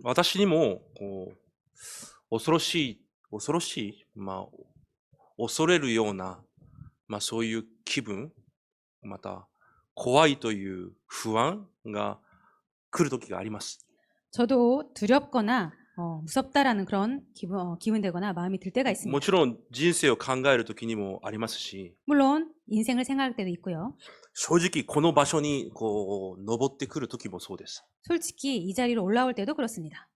私にも、恐ろしい、恐れるような、そういう気分、また、怖いという不安が来る時があります。 저도 두렵거나 무섭다라는 그런 기분되거나 마음이 들 때가 も 있습니다. ちろん人生を考える時にもありますし、 물론 인생을 생각할 때도 있고요. 正直この場所に登ってくる時もそうです。 솔직히 이 자리로 올라올 때도 그렇습니다.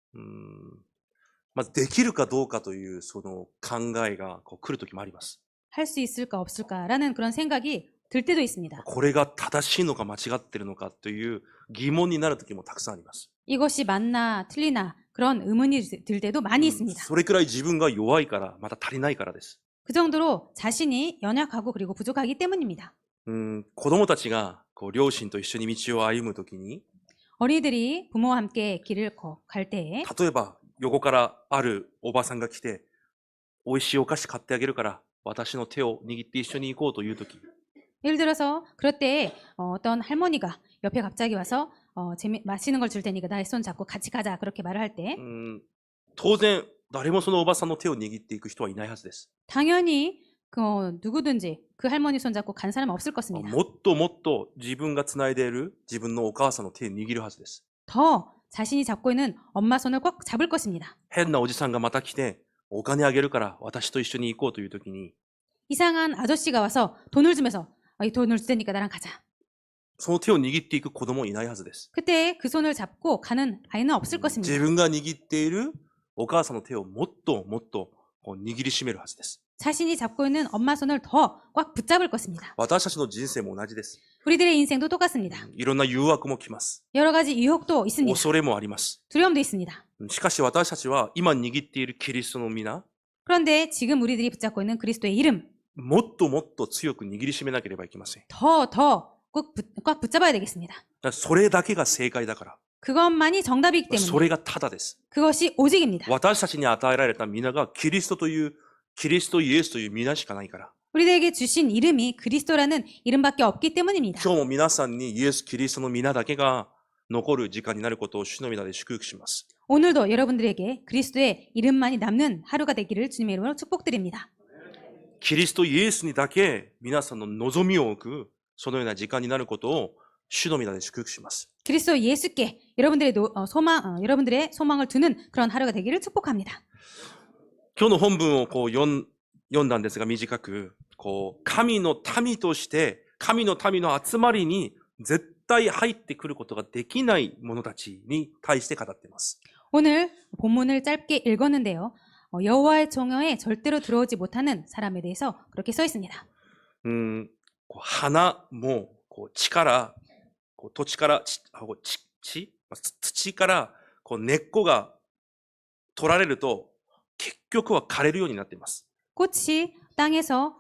できるかどうかというその考えが来る時もあります。 할 수 있을까 없을까라는 그런 생각이 들 때도 있습니다. これが正しいのか間違ってるのかという疑問になる時もたくさんあります。 이것이 맞나 틀리나 그런 의문이 들 때도 많이 있습니다. それくらい自分が弱いから、また足りないからです。 그 정도로 자신이 연약하고 그리고 부족하기 때문입니다. 子供たちが両親と一緒に道を歩むときに、 어린이들이 부모와 함께 길을 갈 때에 例えば横からあるおばさんが来て、美味しいお菓子買ってあげるから、私の手を握って一緒に行こうというとき、 예를 들어서 그럴 때에 어떤 할머니가 옆에 갑자기 와서 맛있는 걸 줄 테니까 나의 손 잡고 같이 가자 그렇게 말을 할 때 当然誰もそのおばさんの手を握っていく人はいないはずです。 당연히 누구든지 그 할머니 손 잡고 간 사람은 없을 것입니다. もっともっと自分がつないでいる自分のお母さんの手を握るはずです。 더 자신이 잡고 있는 엄마 손을 꼭 잡을 것입니다. 変なおじさんがまた来て、お金あげるから私と一緒に行こうというときに、 이상한 아저씨가 와서 돈을 주면서 이 돈을 줄 테니까 나랑 가자. その手を握っていく子供いないはずです。 그때 그 손을 잡고 가는 아이는 없을 自 것입니다. 分が握っているお母さんの手をもっともっと握りしめるはずです。 자신이 잡고 있는 엄마 손을 더 꽉 붙잡을 것입니다. 私たちの人生も同じです。 우리들의 인생도 똑같습니다. いろんな誘惑も来ます。 여러 가지 유혹도 있습니다. 恐れもあります。 두려움도 있습니다. しかし私たちは今握っているキリストの皆、 그런데 지금 우리들이 붙잡고 있는 그리스도의 이름 もっともっと強く握りしめなければいけません。 꽉 붙잡아야 되겠습니다. それだけが正解だから。 그것만이 정답이기 そ 때문에 れがただです。 그것이 오직입니다. 私たちに与えられた皆がキリストイエスという皆しかないから。 우리들에게 주신 이름이 그리스도라는 이름밖에 없기 때문입니다. 今日も皆さんにイエス・キリストの皆だけが残る時間になることを主の皆で祝福します。 오늘도 여러분들에게 그리스도의 이름만이 남는 하루가 되기를 주님의 이름으로 축복드립니다. キリストイエスにだけ皆さんの望みを置くそのような時間になることを主の皆で祝福します。 그리스도 예수께 여러분들의 여러분들의 소망을 두는 그런 하루가 되기를 축복합니다. 今日の本文を読んだんですが短く、神の民として神の民の集まりに絶対入ってくることができない者たちに対して語っています。 오늘 본문을 짧게 읽었는데요. 여호와의 총회에 절대로 들어오지 못하는 사람에 대해서 그렇게 써 있습니다. 花も土から土から根っこが取られると結局は枯れるようになっています。 꽃이 땅에서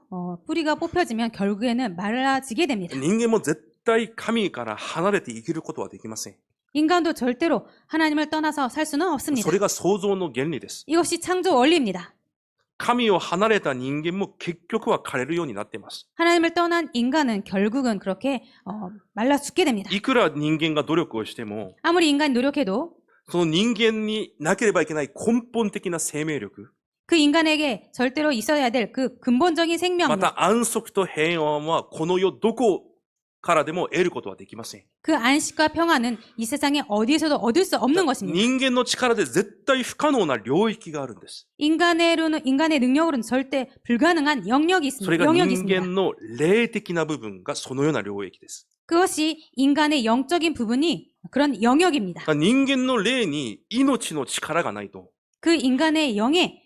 뿌리가 뽑혀지면 결국에는 말라지게 됩니다. 人間も絶対神から離れて生きることはできません。 인간도 절대로 하나님을 떠나서 살 수는 없습니다. それが創造の原理です。 이것이 창조 원리입니다. 神を離れた人間も結局は枯れるようになっています。 하나님을 떠난 인간은 결국은 그렇게 말라 죽게 됩니다. いくら人間が努力をしても、 아무리 인간이 노력해도 その人間になければいけない根本的な生命力、 그 인간에게 절대로 있어야 될 그 근본적인 ま 생명력, た安息と平安はこの世どこからでも得ることはできません。 그 안식과 평화는 이 세상에 어디에서도 얻을 수 없는 것입니다. 人間の力で絶対不可能な領域があるんです。 인간의 능력으로는 절대 불가능한 영역이 それ 있습니다. が 영역이 人 있습니다. 間の霊的な部分がそのような領域です。 그것이 인간의 영적인 부분이 그런 영역입니다. 人間の霊に命の力がないと、 그 인간의 영에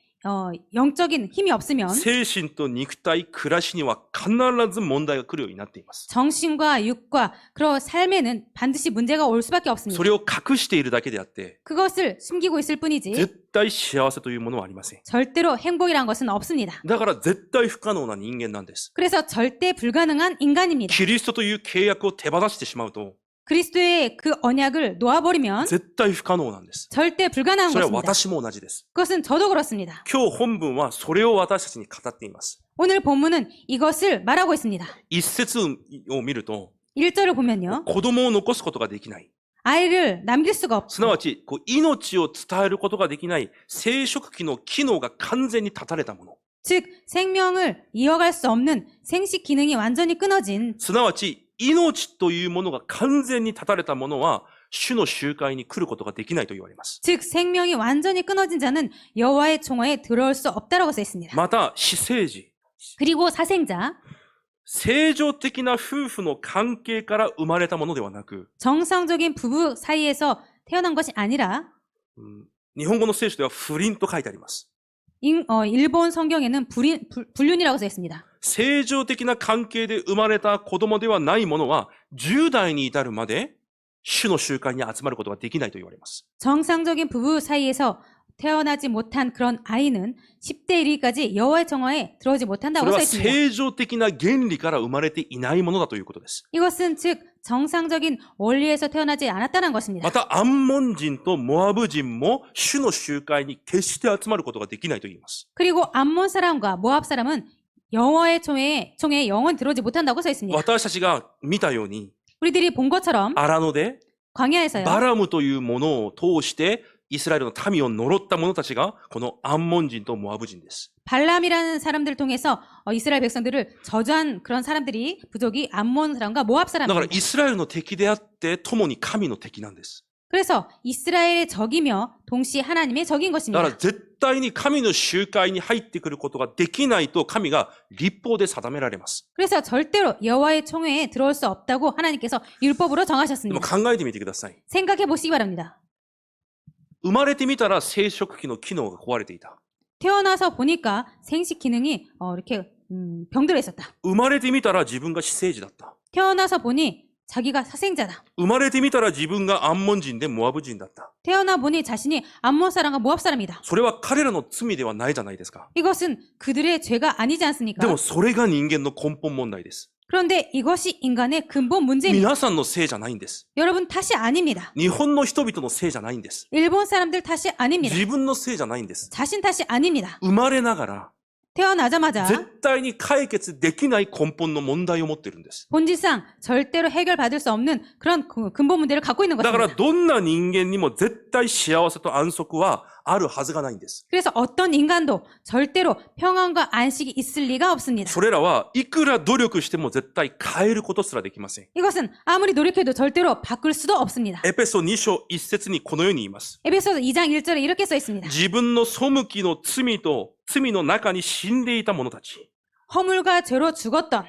영적인 힘이 없으면 精神と肉体、暮らしには必ず問題が来るようになっています。 정신과 육과 그런 삶에는 반드시 문제가 올 수밖에 없습니다. それを隠しているだけであって、 그것을 숨기고 있을 뿐이지 絶対幸せというものはありません。 절대로 행복이란 것은 없습니다. だから絶対不可能な人間なんです。 그래서 절대 불가능한 인간입니다. キリストという契約を手放してしまうと、 그리스도의 그 언약을 놓아버리면 絶対不可能なんです。 절대 불가능한 それは 것입니다. 私も同じです。 그것은 저도 그렇습니다. 今日本文はそれを私たちに語っています。 오늘 본문은 이것을 말하고 있습니다. 一節を見ると、 1절을 보면요. 子供を残すことができない。 아이를 남길 수가 すな 없고 わち、命を伝えることができない生殖器の機能が完全に断たれたもの。 즉 생명을 이어갈 수 없는 생식 기능이 완전히 끊어진 すなわち、命というものが完全に断たれたものは、主の集会に来ることができないと言われます。 즉 생명이 완전히 끊어진 자는 여호와의 총회에 들어올 수 없다라고 써 있습니다. また、私生児。 그리고 사생자 正常的な夫婦の関係から生まれたものではなく、 정상적인 부부 사이에서 태어난 것이 아니라 日本語の聖書では不倫と書いてあります。 일본 성경에는 불륜이라고 써 있습니다. 正常的な関係で生まれた子供ではないものは、10代に至るまで、主の集会に集まることができないと言われます。 정상적인 부부 사이에서 태어나지 못한 그런 아이는 10대 이르기까지 여호와의 정화에 들어오지 そ 못한다고 れ 써 は 있습니다. 正常的な原理から生まれていないものだということです。 이것은 즉 정상적인 원리에서 태어나지 않았다는 것입니다. また、アンモン人とモアブ人も主の集会に決して集まることができないと言います。 그리고 암몬 사람과 모압 사람은 여호와의 총회에 영원 들어오지 못한다고 써 있습니다. 私たちが見たように、 우리들이 본 것처럼 荒野で 광야에서요. バラムというものを通してイスラエルの民を呪った者たちがこのアンモン人とモアブ人です。 발람이라는 사람들을 통해서 이스라엘 백성들을 저주한 그런 사람들이 부족이 암몬 사람과 모압 だから 사람입니다. イスラエルの敵であって共に神の敵なんです。 그래서 이스라엘의 적이며 동시에 하나님의 적인 だから 것입니다. 絶対に神の集会に入ってくることができないと神が律法で定められます。 그래서 절대로 여호와의 총회에 들어올 수 없다고 하나님께서 율법으로 でも 정하셨습니다. 考えてみてください。 생각해 보시기 바랍니다. 生まれてみたら生殖器の機能が壊れていた。 태어나서 보니까 생식 기능이 이렇게 병들어 있었다. 生まれてみたら自分が私生児だった。 태어나서 보니 자기가 사생자다. 生まれてみたら自分がアンモン人でモアブ人だった。 태어나 보니 자신이 암몬 사람과 모압 사람이다. それは彼らの罪ではないじゃないですか。 이것은 그들의 죄가 아니지 で 않습니까? もそれが人間の根本問題です。 그런데 이것이 인간의 근본 문제입니다. 皆さんのせいじゃないんです。 여러분 탓이 아닙니다. 日本の人々のせいじゃないんです。 일본 사람들 탓이 아닙니다. 自分のせいじゃないんです。 자신 탓이 아닙니다. 生まれながら 태어나자마자 絶対に解決できない根本の問題を持ってるんです。 본질상 절대로 해결받을 수 없는 그런 근본 문제를 갖고 있는 だから 것입니다. どんな人間にも絶対幸せと安息はあるはずがないんです。 그래서 어떤 인간도 절대로 평안과 안식이 있을 리가 없습니다. それらはいくら努力しても絶対変えることすらできません。 이것은 아무리 노력해도 절대로 바꿀 수도 없습니다. エペソ2章1節にこのように言います。 에베소서 2장 1절에 이렇게 써 있습니다. 自分の背きの罪の中に死んでいた者たち。 허물과 죄로 죽었던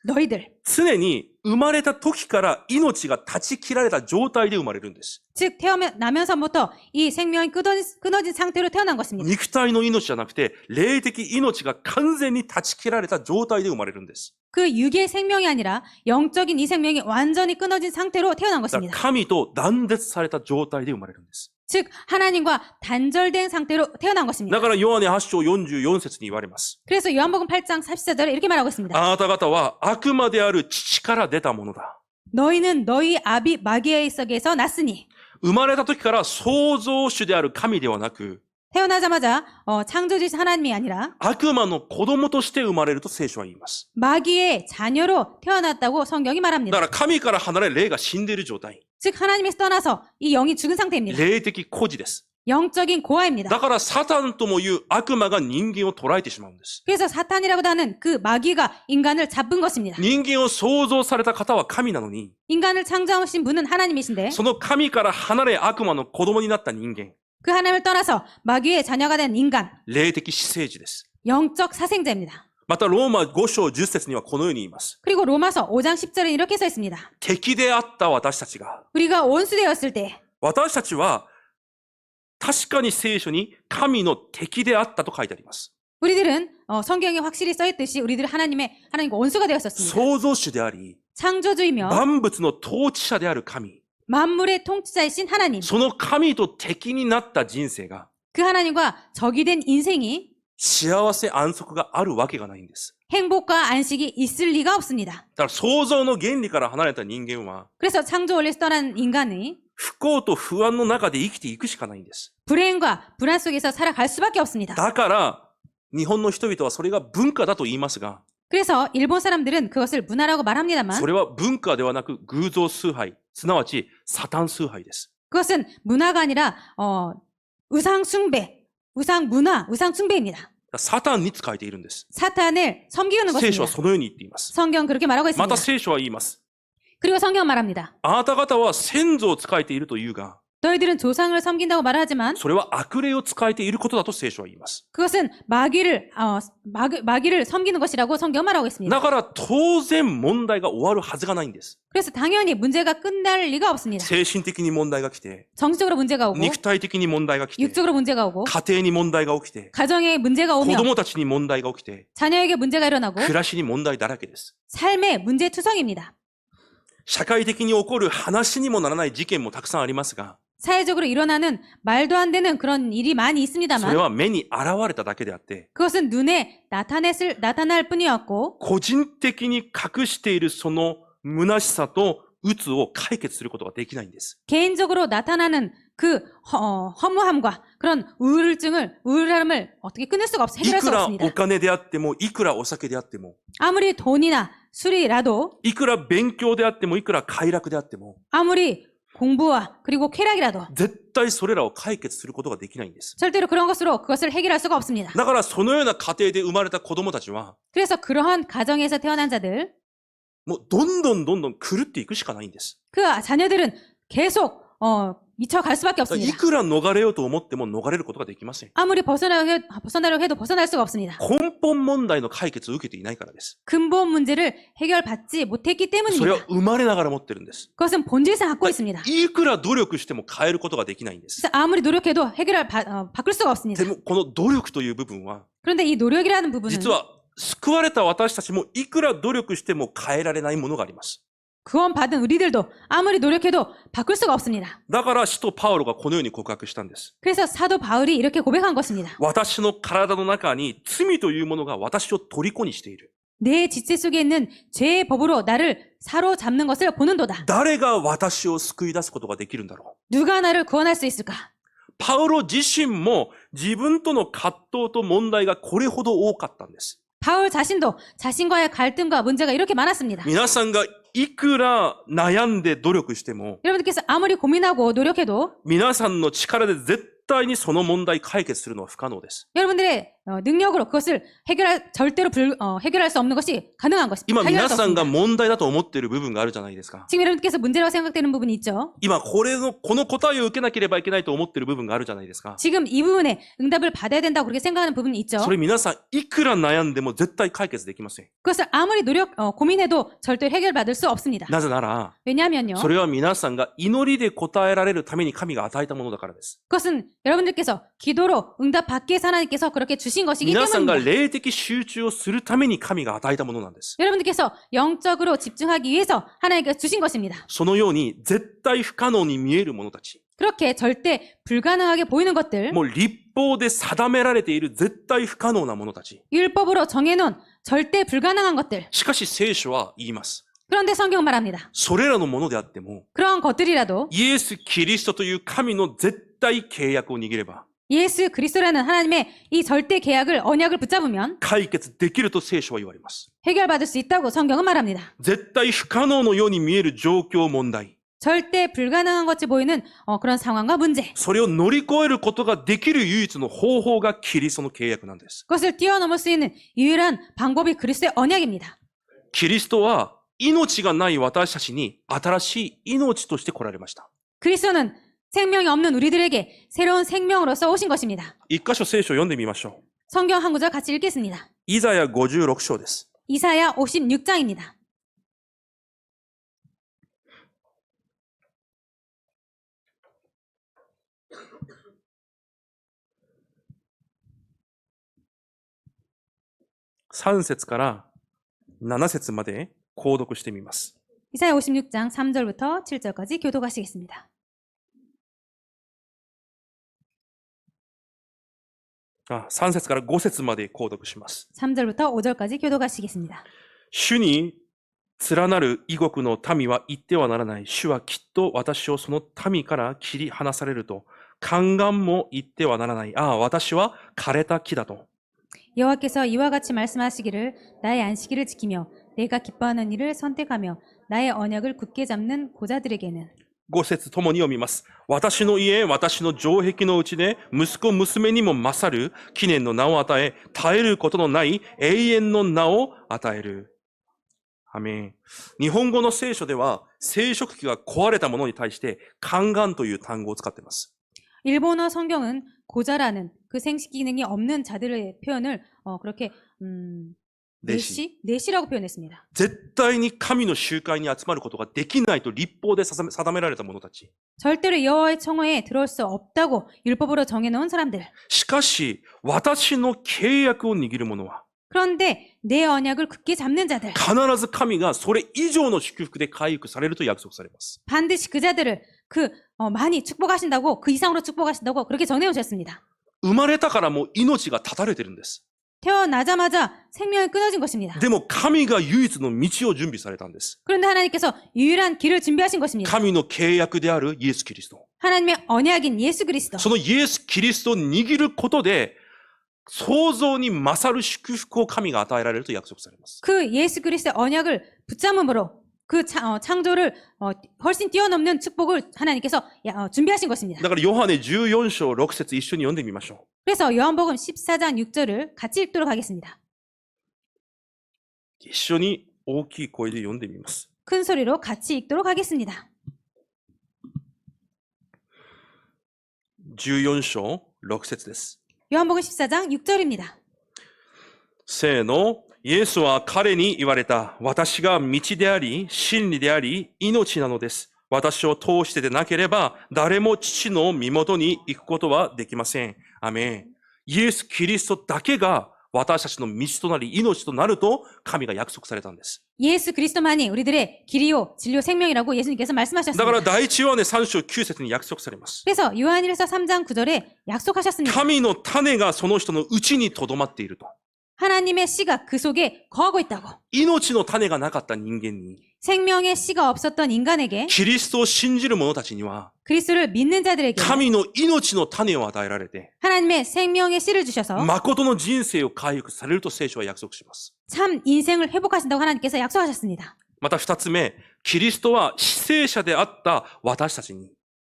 너희들. 常に生まれた時から命が断ち切られた状態で生まれるんです。 즉 태어나면서부터 이 생명이 끊어진 상태로 태어난 것입니다. 肉体の命じゃなくて、霊的命が完全に断ち切られた状態で生まれるんです。 그 육의 생명이 아니라 영적인 이 생명이 완전히 끊어진 상태로 태어난 だから 것입니다. 神と断絶された状態で生まれるんです。 즉 하나님과 단절된 상태로 태어난 だ 것입니다. からヨハネ8章44節に言われます。 그래서 요한복음 8장 44절에 이렇게 말하고 있습니다. あなた方は悪魔である父から出たものだ。 너희는 너희 아비 마귀의 속에서 났으니 生まれた時から創造主である神ではなく、 태어나자마자 창조주신 하나님이 아니라 悪魔の子供として生まれると聖書は言います。 마귀의 자녀로 태어났다고 성경이 だ 말합니다. から神から離れ霊が死んでいる状態。 즉 하나님에서 떠나서 이 영이 죽은 상태입니다. 霊的孤児です。 영적인 고아입니다. だからサタンともいう悪魔が人間を捉えてしまうんです。 그래서 사탄이라고 하는 그 마귀가 인간을 잡은 것입니다. 人間を創造された方は神なのに、 인간을 창조하신 분은 하나님이신데 その神から離れ悪魔の子供になった人間、 그 하나님을 떠나서 마귀의 자녀가 된 인간, 霊的私生児です。 영적 사생자입니다. またローマ5章10節にはこのように言います。 그리고 로마서 5장 10절에 이렇게 써 있습니다. 敵であった私たちが、 우리가 원수되었을 때 私たちは確かに聖書に神の敵であったと書いてあります。 우리들은 성경에 확실히 써 있듯이 우리들은 하나님과 원수가 되었었습니다. 創造主であり、 창조주이며 万物の統治者である神、 만물의 통치자이신 하나님, その神と敵になった人生が 그 하나님과 적이 된 인생이 幸せ安息があるわけがないんです。 행복과 안식이 있을 리가 없습니다. だから創造の原理から離れた人間は 그래서 창조 원리에서 떠난 인간이 不幸と不安の中で生きていくしかないんです。 불행과 불안 속에서 살아갈 수밖에 없습니다. だから日本の人々はそれが文化だと言いますが、 그래서 일본 사람들은 그것을 문화라고 말합니다만 それは文化ではなく偶像崇拝、すなわち、サタン崇拝です。 그것은 문화가 아니라 우상 숭배, 우상 문화, 우상 숭배입니다. サタンに仕えているんです。 사탄을 섬기는 聖書は 것입니다. そのように言っています。 성경 그렇게 말하고 また 있습니다. 聖書は言います。 그리고 성경 말합니다. あなた方は先祖を仕えているというが、 너희들은 조상을 섬긴다고 말하지만 それは悪霊を仕えていることだと聖書は言います。 그것은 마귀를 섬기는 것이라고 성경 말하고 있습니다. だから当然問題が終わるはずがないんです。 그래서 당연히 문제가 끝날 리가 없습니다. 精神的に問題が来て、 정신적으로 문제가 오고 肉体的に問題が来て、 육적으로 문제가 오고 家庭に問題が起きて、 가정에 문제가 子 오며 供たちに問題が起きて、 자녀에게 문제가 일어나고 暮らしに問題だらけです。 삶의 문제투성입니다. 社会的に起こる話にもならない事件もたくさんありますが、 사회적으로 일어나는 말도 안 되는 그런 일이 많이 それ 있습니다만 は目に現れただけであって、 그것은 눈에 나타날 뿐이었고 個人的に隠しているその虚しさと鬱を解決することができないんです。 개인적으로 나타나는 그 허무함과 그런 우울함을 어떻게 끊을 수가 없어 い 해결할 く 수가 ら 없습니다. お金であっても、いくらお酒であっても、 아무리 돈이나 술이라도 いくら勉強であっても、いくら快楽であっても、 아무리 공부와 그리고 쾌락이라도 絶対それらを解決することができないんです。 절대로 그런 것으로 그것을 해결할 수가 없습니다. だからそのような家庭で生まれた子供たちは、 그래서 그러한 가정에서 태어난 자들 もうどんどん狂っていくしかないんです。 그 자녀들은 계속 미쳐갈 수밖에 い 없습니다. くら逃れようと思っても逃れることができません。 아무리 벗어나려고 해도 벗어날 수가 없습니다. 根本問題の解決を受けていないからです。 근본 문제를 해결받지 못했기 それは 때문입니다. 生まれながら持ってるんです。 그것은 본질상 갖고 있습니다. いくら努力しても変えることができないんです。 그래서 아무리 노력해도 바꿀 수가 없습니다. でもこの努力という部分は、 그런데 이 노력이라는 부분은 実は救われた私たちもいくら努力しても変えられないものがあります。 구원받은 우리들도 아무리 노력해도 바꿀 수가 없습니다. だから使徒パウロがこのように告白したんです。 그래서 사도 바울이 이렇게 고백한 것입니다. 私の体の中に罪というものが私を虜にしている。 내 지체 속에 있는 죄의 법으로 나를 사로잡는 것을 보는도다. 誰が私を救い出すことができるんだろう。 누가 나를 구원할 수 있을까? パウロ自身も自分との葛藤と問題がこれほど多かったんです。 바울 자신도 자신과의 갈등과 문제가 이렇게 많았습니다. 皆さんがいくら悩んで努力しても、 여러분들께서 아무리 고민하고 노력해도 皆さんの力で絶対にその問題解決するのは不可能です。 여러분들의 능력으로 그것을 절대로 해결할 수 없는 것이 가능한 것입니다. 今皆 해결할 수 さんが 없습니다. 問題だと思っている部分があるじゃないですか。 지금 여러분께서 문제라고 생각되는 부분이 있죠. 今この答えを受けなければいけないと思っている部分があるじゃないですか。 지금 이 부분에 응답을 받아야 된다고 그렇게 생각하는 부분이 있죠. それ皆さんいくら悩んでも絶対解決できません。 그것을 아무리 고민해도 절대 해결받을 수 없습니다. なぜなら、 왜냐하면요. それは皆さんが祈りで答えられるために神が与えたものだからです。 그것은 여러분들께서 기도로 응답받기 위해서 하나님께서 그렇게 주신 것이기 皆さんが 때문입니다. 霊的集中をするために神が与えたものなんです。 여러분들께서 영적으로 집중하기 위해서 하나님께서 주신 것입니다. そのように絶対不可能に見えるものたち。 그렇게 절대 불가능하게 보이는 것들, もう立法で定められている絶対不可能なものたち。 율법으로 정해놓은 절대 불가능한 것들. しかし聖書は言います。 그런데 성경은 말합니다. それらのものであっても、 그러한 것들이라도 イエス・キリストという神の絶対契約を握れば、 예수 그리스도라는 하나님의 이 절대 계약을 언약을 붙잡으면 解決できると聖書は言われます。 해결받을 수 있다고 성경은 말합니다. 絶対不可能のように見える状況問題。 절대 불가능한 것이 보이는 그런 상황과 문제. それを乗り越えることができる唯一の方法がキリストの契約なんです。 그것을 뛰어넘을 수 있는 유일한 방법이 그리스도의 언약입니다. キリストは命がない私たちに新しい命として来られました。 그리스도는 생명이 없는 우리들에게 새로운 생명으로서 오신 것입니다. 一箇所聖書を読んでみましょう。 성경 한 구절 같이 읽겠습니다. イザヤ56章です。 이사야 56장입니다.3節から7節まで購読してみます。 이사야 56장 3절부터 7절까지 교독하시겠습니다. 3節から5節まで購読します。 3절부터 5절까지 교독하시겠습니다. 主に連なる異国の民は言ってはならない。主はきっと私をその民から切り離されると。宦官も言ってはならない。私は枯れた木だと。 여호와께서 이와 같이 말씀하시기를 나의 안식일을 지키며 내가 기뻐하는 일을 선택하며 나의 언약을 굳게 잡는 고자들에게는 5節ともに読みます。私の家、私の城壁のうちで、息子、娘にも勝る記念の名を与え、絶えることのない永遠の名を与える。アメン。日本語の聖書では、生殖器が壊れたものに対して、肝がんという単語を使っています。 일본어 성경은 고자라는 그 생식 기능이 없는 자들의 표현을 그렇게 내시라고 표현했습니다. 絶対に神の集会に集まることができないと立法で定められた者たち。 절대로 여호와의 청호에 들어올 수 없다고 율법으로 정해놓은 사람들. しかし、私の契約を握る者は、 그런데 내 언약을 굳게 잡는 자들. 必ず神がそれ以上の祝福で回復されると約束されます。 반드시 그 자들을 많이 축복하신다고 그 이상으로 축복하신다고 그렇게 전해오셨습니다. 生まれたからもう命が絶たれてるんです。 태어나자마자 생명이 끊어진 것입니다. でも神が唯一の道を準備されたんです。 그런데 하나님께서 유일한 길을 준비하신 것입니다. 神の契約であるイエス・キリスト。 하나님의 언약인 예수 그리스도. そのイエス・キリストを握ることで、想像に勝る祝福を神が与えられると約束されます。 그 예수 그리스도의 언약을 붙잡음으로 그 창조를 훨씬 뛰어넘는 축복을 하나님께서 준비하신 것입니다. だからヨハネ14章6節一緒に読んでみましょう。 그래서 요한복음 14장 6절을 같이 읽도록 하겠습니다. 一緒に大きい声で読んでみます。 큰 소리로 같이 읽도록 하겠습니다. 14章6節です。 요한복음 14장 6절입니다. せーの。イエスは彼に言われた。私が道であり、真理であり、命なのです。私を通してでなければ、誰も父の身元に行くことはできません。アメン。イエス・キリストだけが私たちの道となり、命となると神が約束されたんです。 예수 그리스도만이 우리들의 길이요, 진리요, 생명이라고 예수님께서 だから 말씀하셨습니다. 第一ヨハネ3章9節に約束されます。 그래서 요한일서 3장 9절에 약속하셨습니다. 神の種がその人のうちに留まっていると。 하나님의 씨가 그 속에 거하고 있다고. 命の種がなかった人間に、 생명의 씨가 없었던 인간에게 キリストを信じる者たちには、 그리스도를 믿는 자들에게 神の命の種を与えられて、 하나님의 생명의 씨를 주셔서 誠の人生を回復されると聖書は約束します。 참 인생을 회복하신다고 하나님께서 약속하셨습니다. また二つ目、キリストは死生者であった私たちに、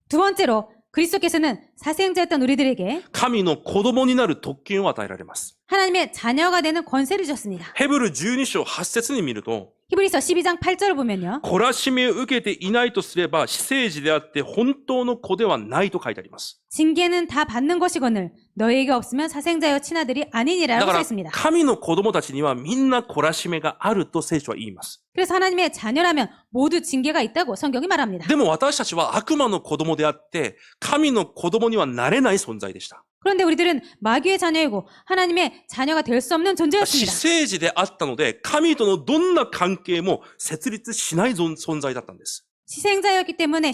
두 번째로 그리스도께서는 사생자였던 우리들에게 神の子供になる特権を与えられます。 하나님의 자녀가 되는 권세를 주셨습니다. ヘブル12章8節に見ると、 히브리서 12장 8절을 보면요. 懲らしめを受けていないとすれば、死生児であって本当の子ではないと書いてあります。 징계는 다 받는 것이거늘 너희에게 없으면 사생자여 친아들이 だ 아니니라고 から 했습니다. 神の子供たちにはみんな懲らしめがあると聖書は言います。 그래서 하나님의 자녀라면 모두 징계가 있다고 성경이 말합니다. でも私たちは悪魔の子供であって、神の子供にはなれない存在でした。 그런데 우리들은 마귀의 자녀이고 하나님의 자녀가 될 수 없는 死 존재였습니다. 生児であったので、神とのどんな関係も設立しない存在だったんです。 시생자이기 때문에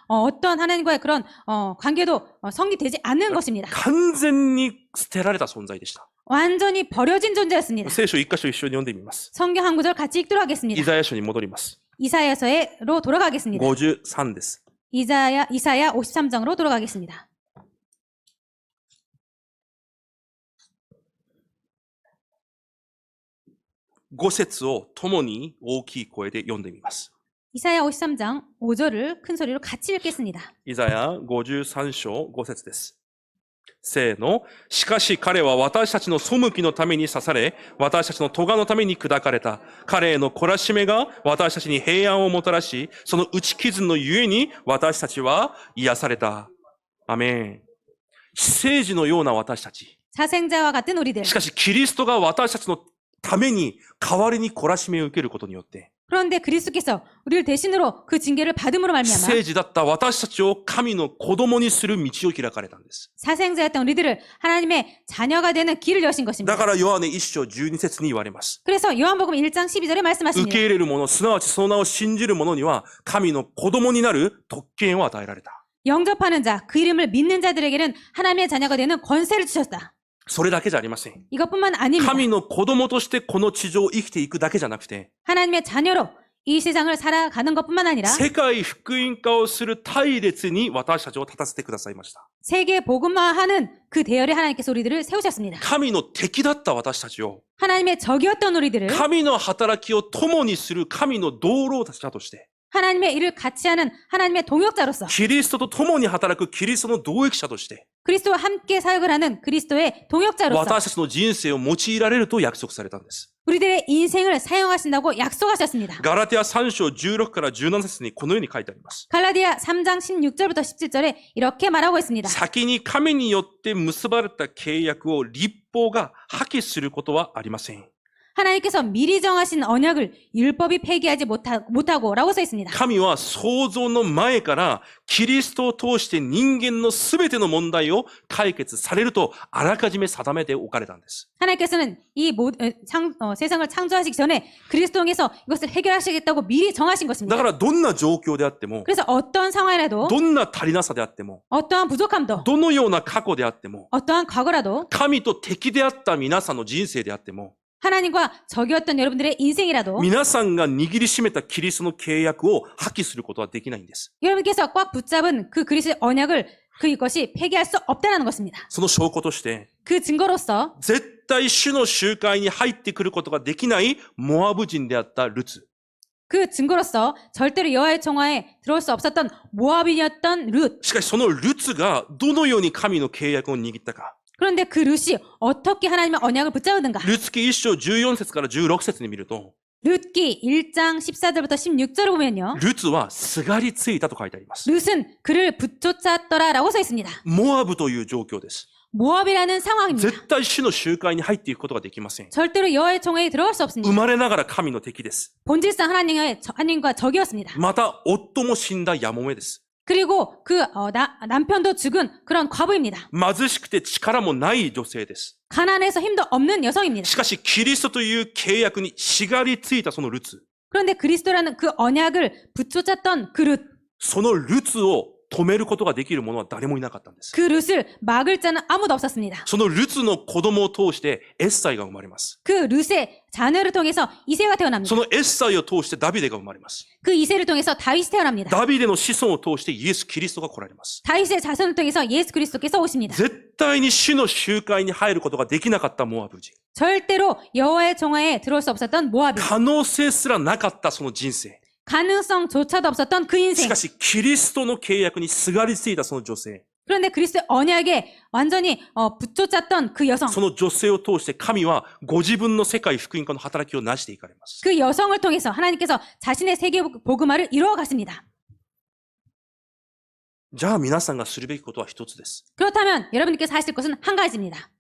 어떤 하나님과의 그런 관계도 성립되지 않는 것입니다. 完全に捨てられた存在でした。 완전히 버려진 존재였습니다. 聖書一箇所一緒に読んでみます。 성경 한 구절 같이 읽도록 イ 하겠습니다. ザヤ書に戻ります。 이사야서로 돌아가겠습니다. 53です。 이사야 53장으로 돌아가겠습니다. 5節を共に大きい声で読んでみます。 이사야 53장 5절을 큰 소리로 같이 읽겠습니다. イザヤ53章5節です。せーの。しかし彼は私たちの背きのために刺され、私たちの咎のために砕かれた。彼への懲らしめが私たちに平安をもたらし、その打ち傷のゆえに私たちは癒された。アメン。死生児のような私たち。 사생자와 같은 우리들. しかしキリストが私たちのために代わりに懲らしめを受けることによって、 그런데 그리스도께서 우리를 대신으로 그 징계를 받음으로 死 말미암아 生児だった私たちを神の子供にする道を開かれたんです。 사생자였던 우리들을 하나님의 자녀가 되는 길을 여신 だ 것입니다. からヨハネ1章12節に言われます。 그래서 요한복음 1장 12절에 受け 말씀하십니다. 入れる者、すなわちその名を信じる者には神の子供になる特権を与えられた。 영접하는 자, 그 이름을 믿는 자들에게는 하나님의 자녀가 되는 권세를 주셨다. それだけじゃありません。 이것뿐만 아닙니다. 神の子供としてこの地上を生きていくだけじゃなくて、 하나님의 자녀로 이 세상을 살아가는 것뿐만 아니라 世界福音化をする隊列に私たちを立たせてくださいました。 세계 복음화하는 그 대열에 하나님께서 우리들을 세우셨습니다. 神の敵だった私たちを 하나님의 적이었던 우리들을 神の働きを共にする神の同労者として 하나님의 일을 같이 하는 하나님의 동역자로서 キリストと共に働くキリストの同益者として 그리스도와 함께 사역을 하는 그리스도의 동역자로서 私たちの人生を用いられると約束されたんです。 우리들의 인생을 사용하신다고 약속하셨습니다. ガラテヤ3章16から17節にこのように書いてあります。 갈라디아 3장 16절부터 17절에 이렇게 말하고 있습니다. 先に神によって結ばれた契約を立法が破棄することはありません。 하나님께서 미리 정하신 언약을 율법이 폐기하지 못하고 라고 써 있습니다. 神は創造の前からキリストを通して人間のすべての問題を解決されるとあらかじめ定めておかれたんです。 하나님께서는 세상을 창조하시기 전에 그리스도 통해서 이것을 해결하시겠다고 미리 정하신 だ 것입니다. からどんな状況であっても、 그래서 어떠한 상황이라도 どんな足りなさであっても、 어떠한 부족함도 どのような過去であっても、 어떠한 과거라도 神と敵であった皆さんの人生であっても、 하나님과 적이었던 여러분들의 인생이라도 皆さんが握りしめたキリストの契約を破棄することはできないんです。 여러분께서 꽉 붙잡은 그 그리스도의 언약을 그것이 폐기할 수 없다는 것입니다. その証拠として、 그 증거로서 絶対主の集会に入ってくることができないモアブ人であったルツ。 그 증거로서 절대로 여호와의 총화에 들어올 수 없었던 모압인이었던 룻. しかしそのルツがどのように神の契約を握ったか。 그런데 그 룻이 어떻게 하나님의 언약을 붙잡았는가? ルツ記1章14節から16節に見ると、 룻기 1장 14절부터 16절을 보면요. ルツはすがりついたと書いてあります。 룻은 그를 붙쫓았더라라고 써 있습니다. モアブという状況です。 모압이라는 상황입니다. 絶対主の集会に入っていくことができません。 절대로 여호와의 총회에 들어갈 수 生 없습니다. まれながら神の敵です。 본질상 하나님과 적이었습니다. また夫も死んだやもめです。 그리고 남편도 죽은 그런 과부입니다. 貧しくて力もない女性です。 가난해서 힘도 없는 여성입니다. しかしキリストという契約にしがりついたそのルツ。 그런데 그리스도라는 그 언약을 붙쫓았던 그 룻, そのルツを止めることができる者は誰もいなかったんです。 그 룻을 막을 자는 아무도 없었습니다. そのルツの子供を通してエッサイが生まれます。 그 룻의 자녀를 통해서 이세가 태어납니다. そのエッサイを通してダビデが生まれます。 그 이세를 통해서 다윗이 태어납니다. ダビデの子孫を通してイエス・キリストが来られます。 다윗의 자손을 통해서 예수 그리스도께서 오십니다. 絶対に主の集会に入ることができなかったモアブ人。 절대로 여호와의 총회에 들어올 수 없었던 모압이 可能性すらなかったその人生。 가능성조차도 없었던 그 し 인생. かしキリストの契約にすがりついたその女性。 그런데 그리스도의 언약에 완전히 붙쫓았던 그 여성. その女性を通して神はご自分の世界福音化の働きをなしていかれます。 그 여성을 통해서 하나님께서 자신의 세계 복음화를 이루어 갔습니다. じゃあ皆さんがするべきことは一つです。 그렇다면 여러분께서 하실 것은 한 가지입니다.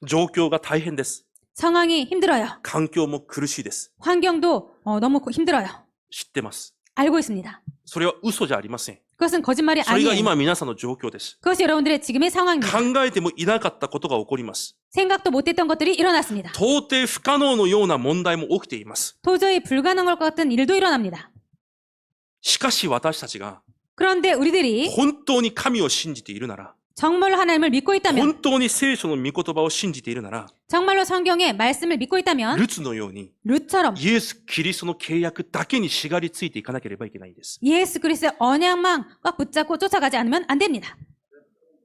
状況が大変です。 상황이 힘들어요. 環境も苦しいです。 환경도 너무 힘들어요. 知ってます。 알고 있습니다. それは嘘じゃありません。 그것은 거짓말이 それが 아니에요. 今皆さんの状況です。 그것이 여러분들의 지금의 상황입니다. 考えてもいなかったことが起こります。 생각도 못했던 것들이 일어났습니다. 到底不可能のような問題も起きています。 도저히 불가능할 것 같은 일도 일어납니다. しかし私たちが 그런데 우리들이 本当に神を信じているなら、 정말로 하나님을 믿고 있다면, 本当に聖書の御言葉を信じているなら、 정말로 성경의 말씀을 믿고 있다면 ルツのように 룻처럼 イエス・キリストの契約だけにしがりついていかなければいけないんです。 예수 그리스도의 언약만 꽉 붙잡고 쫓아가지 않으면 안 됩니다.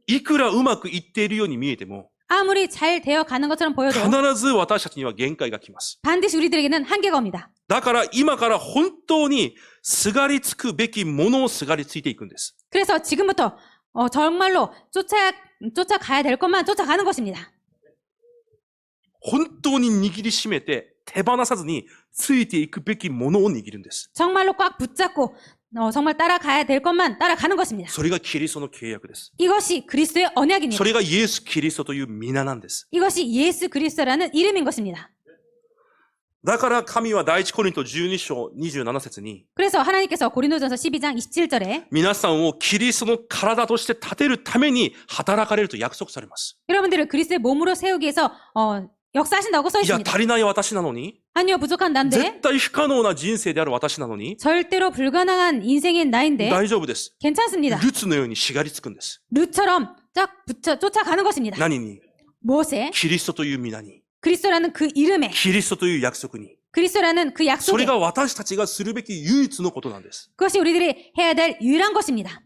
いくらうまくいっているように見えても、 아무리 잘 되어 가는 것처럼 보여도 必ず私たちには限界が来ます。 반드시 우리들에게는 한계가 옵니다. だから今から本当にすがりつくべきものをすがりついていくんです。 그래서 지금부터 정말로 쫓아가야 될 것만 쫓아가는 것입니다. 本当に握りしめて手放さずについていくべきものを握るんです。 정말로 꽉 붙잡고 정말 따라가야 될 것만 따라가는 것입니다. それがキリストの契約です。 이것이 그리스도의 언약입니다. それがイエス・キリストという皆なんです。 이것이 예수 그리스도라는 이름인 것입니다. だから神は第一コリント12章27節に 그래서 하나님께서 고린도전서 12장 27절에 皆さんをキリストの体として立てるために働かれると約束されます。 여러분들을 그리스도의 몸으로 세우기 위해서 역사하신다고 써 いや、 있습니다. 足りない私なのに、 아니요, 부족한 난데 絶対不可能な人生である私なのに、 절대로 불가능한 인생인 나인데 大丈夫です。 괜찮습니다. ルツのようにしがりつくんです。 룻처럼 쫓아가는 것입니다. 何に？ 무엇에? キリストという皆に。 그리스도라는 그 이름에, キリストという約束に。 그리스도라는 그 そ 약속에 れが私たちがするべき唯一のことなんです。 그것이 우리들이 해야 될 유일한 것입니다.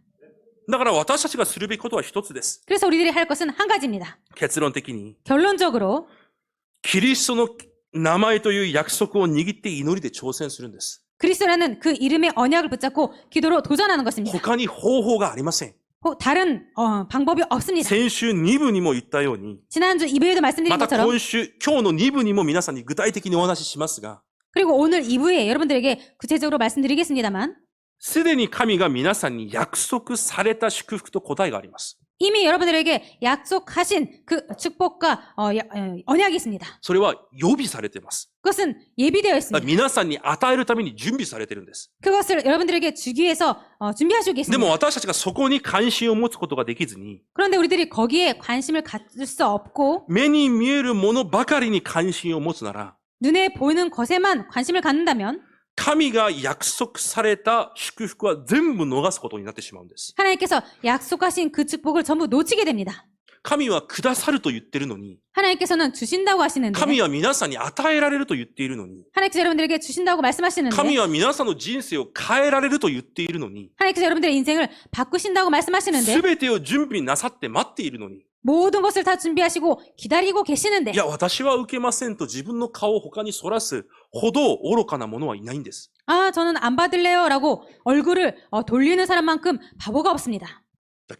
だから私たちがするべきことは一つです。 그래서 우리들이 할 것은 한 가지입니다. 結論的に 결론적으로 キリストの名前という約束を握って祈りで挑戦するんです。 그리스도라는 그 이름의 언약을 붙잡고 기도로 도전하는 것입니다. 他に方法がありません。 다른 방법이 없습니다. 先週2部にも言ったように、 지난주 2부에도 ま 말씀드린 た 것처럼 今日の2部にも皆さんに具体的にお話ししますが、 그리고 오늘 2부에 여러분들에게 구체적으로 말씀드리겠습니다만 すでに神が皆さんに約束された祝福と答えがあります。 이미 여러분들에게 약속하신 그 축복과 언약이 있습니다. それは予備されています。 그것은 예비되어 だから 있습니다. 皆さんに与えるために準備されているんです。 그것을 여러분들에게 주기 위해서 준비하시고 で 계십니다. も私たちがそこに関心を持つことができずに、 그런데 우리들이 거기에 관심을 가질 수 없고 目に見えるものばかりに関心を持つなら、 눈에 보이는 것에만 관심을 갖는다면 神が約束された祝福は全部逃すことになってしまうんです。 하나님께서 약속하신 그 축복을 전부 놓치게 됩니다. 神はくださると言ってるのに、 하나님께서는 주신다고 하시는데 神は皆さんに与えられると言っているのに、 하나님께서 여러분들에게 주신다고 말씀하시는데 神は皆さんの人生を変えられると言っているのに、 하나님께서 여러분들의 인생을 바꾸신다고 말씀하시는데 すべてを準備なさって待っているのに、 모든 것을 다 준비하시고 기다리고 계시는데 いや、私は受けませんと自分の顔を他に反らすほど愚かな者はいないんです。 아 저는 안 받을래요 라고 얼굴을 돌리는 사람만큼 바보가 없습니다.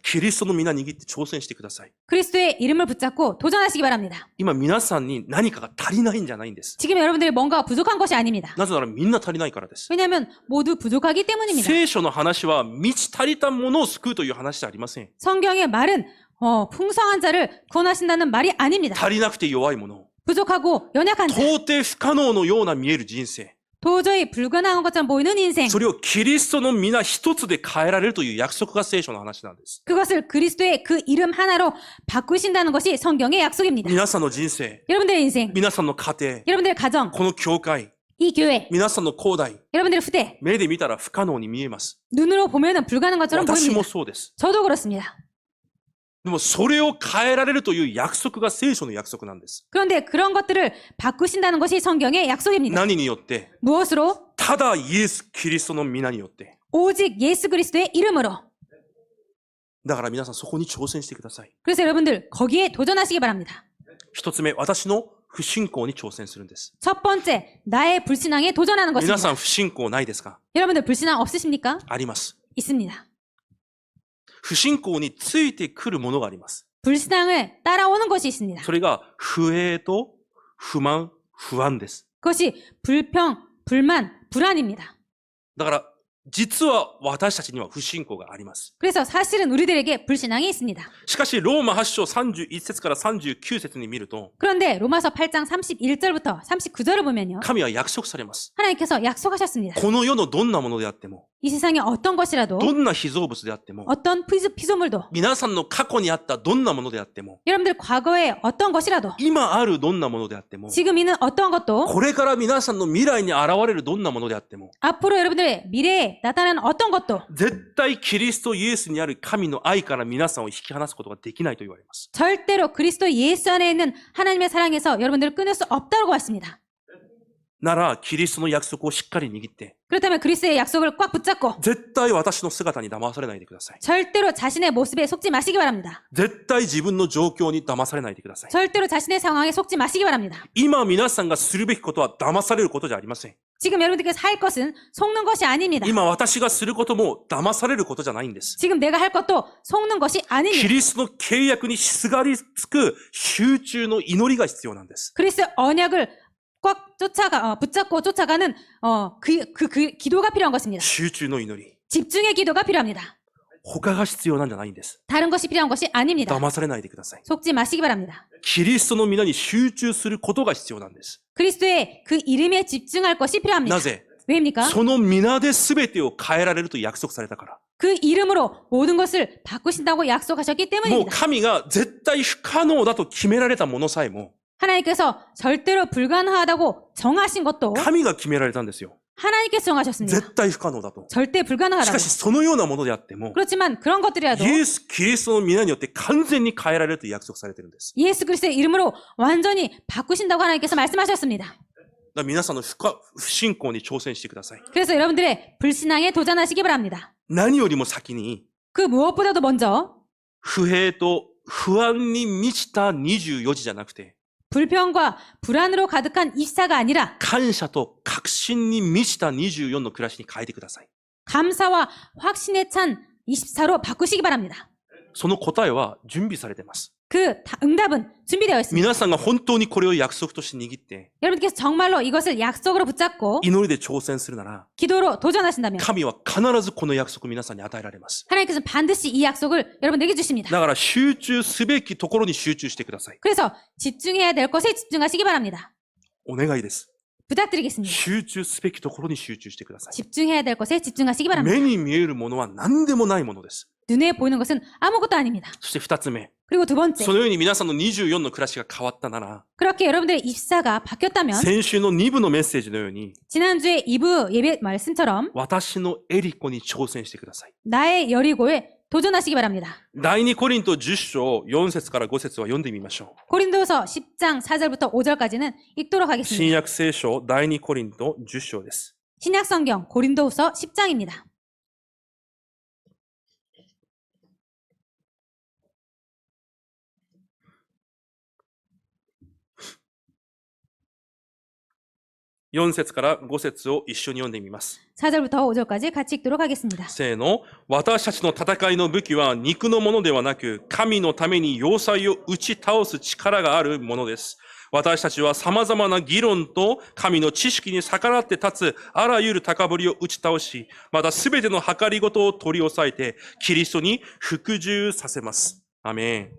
キリストの皆握って挑戦してください。 그리스도의 이름을 붙잡고 도전하시기 바랍니다. 今皆さんに何かが足りないんじゃないんです。 지금 여러분들이 뭔가 부족한 것이 아닙니다. なぜならみんな足りないからです。 왜냐하면 모두 부족하기 때문입니다. 聖書の話は満ち足りたものを救うという話じゃありません。 성경의 말은 풍성한 자를 구원하신다는 말이 아닙니다. 足りなくて弱いもの、 부족하고 연약한 자, 到底不可能のような見える人生、 도저히 불가능한 것처럼 보이는 인생, それをキリストの皆一つで変えられるという約束が聖書の話なんです。 그것을 그리스도의 그 이름 하나로 바꾸신다는 것이 성경의 약속입니다. 皆さんの人生、 여러분들의 인생, 皆さんの家庭、 여러분들의 가정, この教会、 이 교회, 皆さんの後代、 여러분들의 후대, 目で見たら不可能に見えます。 눈으로 보면은 불가능한 것처럼 私 보입니다. もそうです。 저도 그렇습니다. でもそれを変えられるという約束が聖書の約束なんです。 그런데 그런 것들을 바꾸신다는 것이 성경의 약속입니다. 何によって？ 무엇으로? ただイエス・キリストの皆によって。 오직 예수 그리스도의 이름으로. だから皆さんそこに挑戦してください。 그래서 여러분들 거기에 도전하시기 바랍니다. 一つ目、私の不信仰に挑戦するんです。 첫 번째, 나의 불신앙에 도전하는 皆 것입니다. さん不信仰ないですか？ 여러분들 불신앙 없으십니까? あります。 있습니다. 不信仰についてくるものがあります。 불신앙을 따라오는 것이 있습니다. それが不栄と不満、不安です。 그것이 불평, 불만, 불안입니다. だから実は私たちには不信仰があります。 그래서 사실은 우리들에게 불신앙이 있습니다. しかしローマ8章31節から39節に見ると 그런데 로마서 8장 31절부터 39절을 보면요. 神は約束されます。 하나님께서 약속하셨습니다. この世のどんなものであっても、 이 세상에 어떤 것이라도 どんな被造物であっても、 어떤 피조물도 皆さんの過去にあったどんなものであっても、 여러분들 과거에 어떤 것이라도 今あるどんなものであっても、 지금 있는 어떤 것도 これから皆さんの未来に現れるどんなものであっても、 앞으로 여러분들의 미래에 나타나는 어떤 것도 絶対キリストイエスにある神の愛から皆さんを引き離すことができないと言われます。 절대로 그리스도 예수 안에 있는 하나님의 사랑에서 여러분들을 끊을 수 없다고 했습니다. なら、キリストの約束をしっかり握って、 그렇다면 그리스도의 약속을 꽉 붙잡고 絶対私の姿に騙されないでください。 절대로 자신의 모습에 속지 마시기 바랍니다. 絶対自分の状況に騙されないでください。 절대로 자신의 상황에 속지 마시기 바랍니다. 今皆さんがするべきことは騙されることじゃありません。 지금 여러분들께서 할 것은 속는 것이 아닙니다. 今私がすることも騙されることじゃないんです。 지금 내가 할 것도 속는 것이 キ 아닙니다. リストの契約にすがりつく集中の祈りが必要なんです。 그리스도 언약을 꽉 붙잡고 쫓아가는 기도가 필요한 것입니다. 集中の祈り。 집중의 기도가 필요합니다. 他が必要なんじゃないんです。 다른 것이 필요한 것이 아닙니다. 騙されないでください。 속지 마시기 바랍니다. キリストの皆に集中することが必要なんです。 그리스도의 그 이름에 집중할 것이 필요합니다. なぜ？ 왜입니까? その皆で全てを変えられると約束されたから。 그 이름으로 모든 것을 바꾸신다고 약속하셨기 もう 때문입니다. 神が絶対不可能だと決められたものさえも、 하나님께서 절대로 불가능하다고 정하신 것도 神が決められたんですよ。 하나님께서 정하셨습니다. 絶対不可能だと。 절대 し 불가능하다고. かしそのようなものであっても、 그렇지만 그런 것들이라도 イエス・キリストの皆によって完全に変えられると約束されているんです。 예수 그리스도의 이름으로 완전히 바꾸신다고 하나님께서 말씀하셨습니다. だから皆さんの不信仰に挑戦してください。 그래서 여러분들의 불신앙에 도전하시기 바랍니다. 何よりも先に、그 무엇보다도 먼저 不平と不安に満ちた24時じゃなくて、 불평과 불안으로 가득한 24가 아니라 感謝と確信に満ちた24の暮らしに変えてください。 감사와 확신에 찬 24로 바꾸시기 바랍니다. その答えは準備されています。 그 응답은 준비되어 있습니다. 皆さんが本当にこれを約束として握って、 여러분께서 정말로 이것을 약속으로 붙잡고 祈りで挑戦するなら、 기도로 도전하신다면 神は必ずこの約束を皆さんに与えられます。 하나님께서는 반드시 이 약속을 여러분에게 주십니다. だから集中すべきところに集中してください。 그래서 집중해야 될 것에 집중하시기 바랍니다. お願いです。 부탁드리겠습니다. 集中すべきところに集中してください。 집중해야 될 것에 집중하시기 바랍니다. 目に見えるものは何でもないものです。 눈에 보이는 것은 아무것도 아닙니다. そして二つ目。 그리고 두 번째, そのように皆さんの24の暮らしが変わったなら、 그렇게 여러분들의 입사가 바뀌었다면 先週の2部のメッセージのように、 지난주에 2부 예배 말씀처럼 私のエリコに挑戦してください。 나의 여리고에 도전하시기 바랍니다. 第2コリント10章4節から5節は読んでみましょ 고린도서 10장 4절부터 5절까지는 읽도록 う。新 하겠습니다. 約聖書第2コリント10章です。 신약성경 고린도후서 10장입니다.4節から5節を一緒に読んでみます。 4절부터 5절까지 같이 읽도록 하겠습니다. せーの。私たちの戦いの武器は肉のものではなく、神のために要塞を打ち倒す力があるものです。私たちは様々な議論と神の知識に逆らって立つあらゆる高ぶりを打ち倒し、またすべての計りごとを取り押さえて、キリストに服従させます。アメン。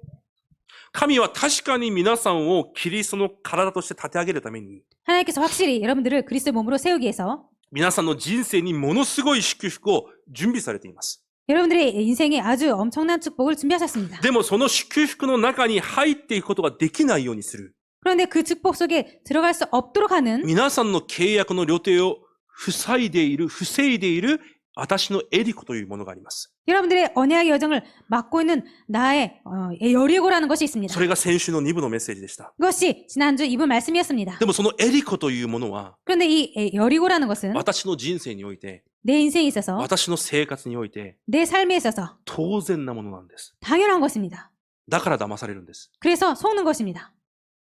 神は確かに皆さんをキリストの体として立て上げるために、 하나님께서 확실히 여러분들을 그리스도의 몸으로 세우기 위해서 皆さんの人生にものすごい祝福を準備されています。 여러분들의 인생에 아주 엄청난 축복을 준비하셨습니다. でもその祝福の中に入っていくことができないようにする。 그런데 그 축복 속에 들어갈 수 없도록 하는 皆さんの契約の旅程を防いでいる私のエリコというものがあります。 여러분들의 언약의 여정을 맡고 있는 나의 여리고라는 것이 있습니다. それが先週の2部のメッセージでした。 그것이 지난주 2부 말씀이었습니다. でもそのエリコというものは 그런데 이 여리고라는 것은 私の人生において、 내 인생에 있어서 私の生活において 내 삶에 있어서 当然なものなんです。 당연한 것입니다. だから騙されるんです。 그래서 속는 것입니다.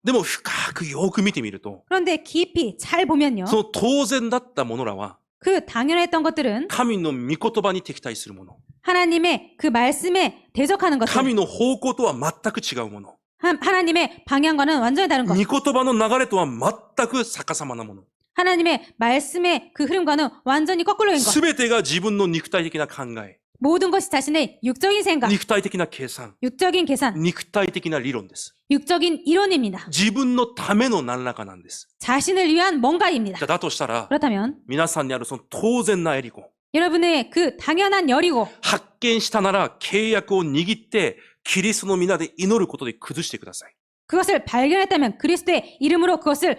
でも深くよく見てみると、 그런데 깊이 잘 보면요. その当然だったものらは 그 당연했던 것들은 神の御言葉に敵対するもの。 하나님의 그 말씀에 대적하는 것들, 神の方向とは全く違うもの。 하나님의 방향과는 완전히 다른 것, 御言葉の流れとは全く逆さまなもの。 하나님의 말씀의 그 흐름과는 완전히 거꾸로인 것. すべてが自分の肉体的な考え、 모든 것이 자신의 육적인 생각, 肉体的な計算、 육적인 계산, 肉体的な理論です。 육적인 이론입니다. 自分のための何らかなんです。 자신을 위한 뭔가입니다. じゃあだとしたら、 그렇다면 皆さんにあるその当然なエリコ、 여러분의 그 당연한 여리고, 発見したなら契約を握って、キリストの皆で祈ることで崩してください。 그것을 발견했다면 그리스도의 이름으로 그것을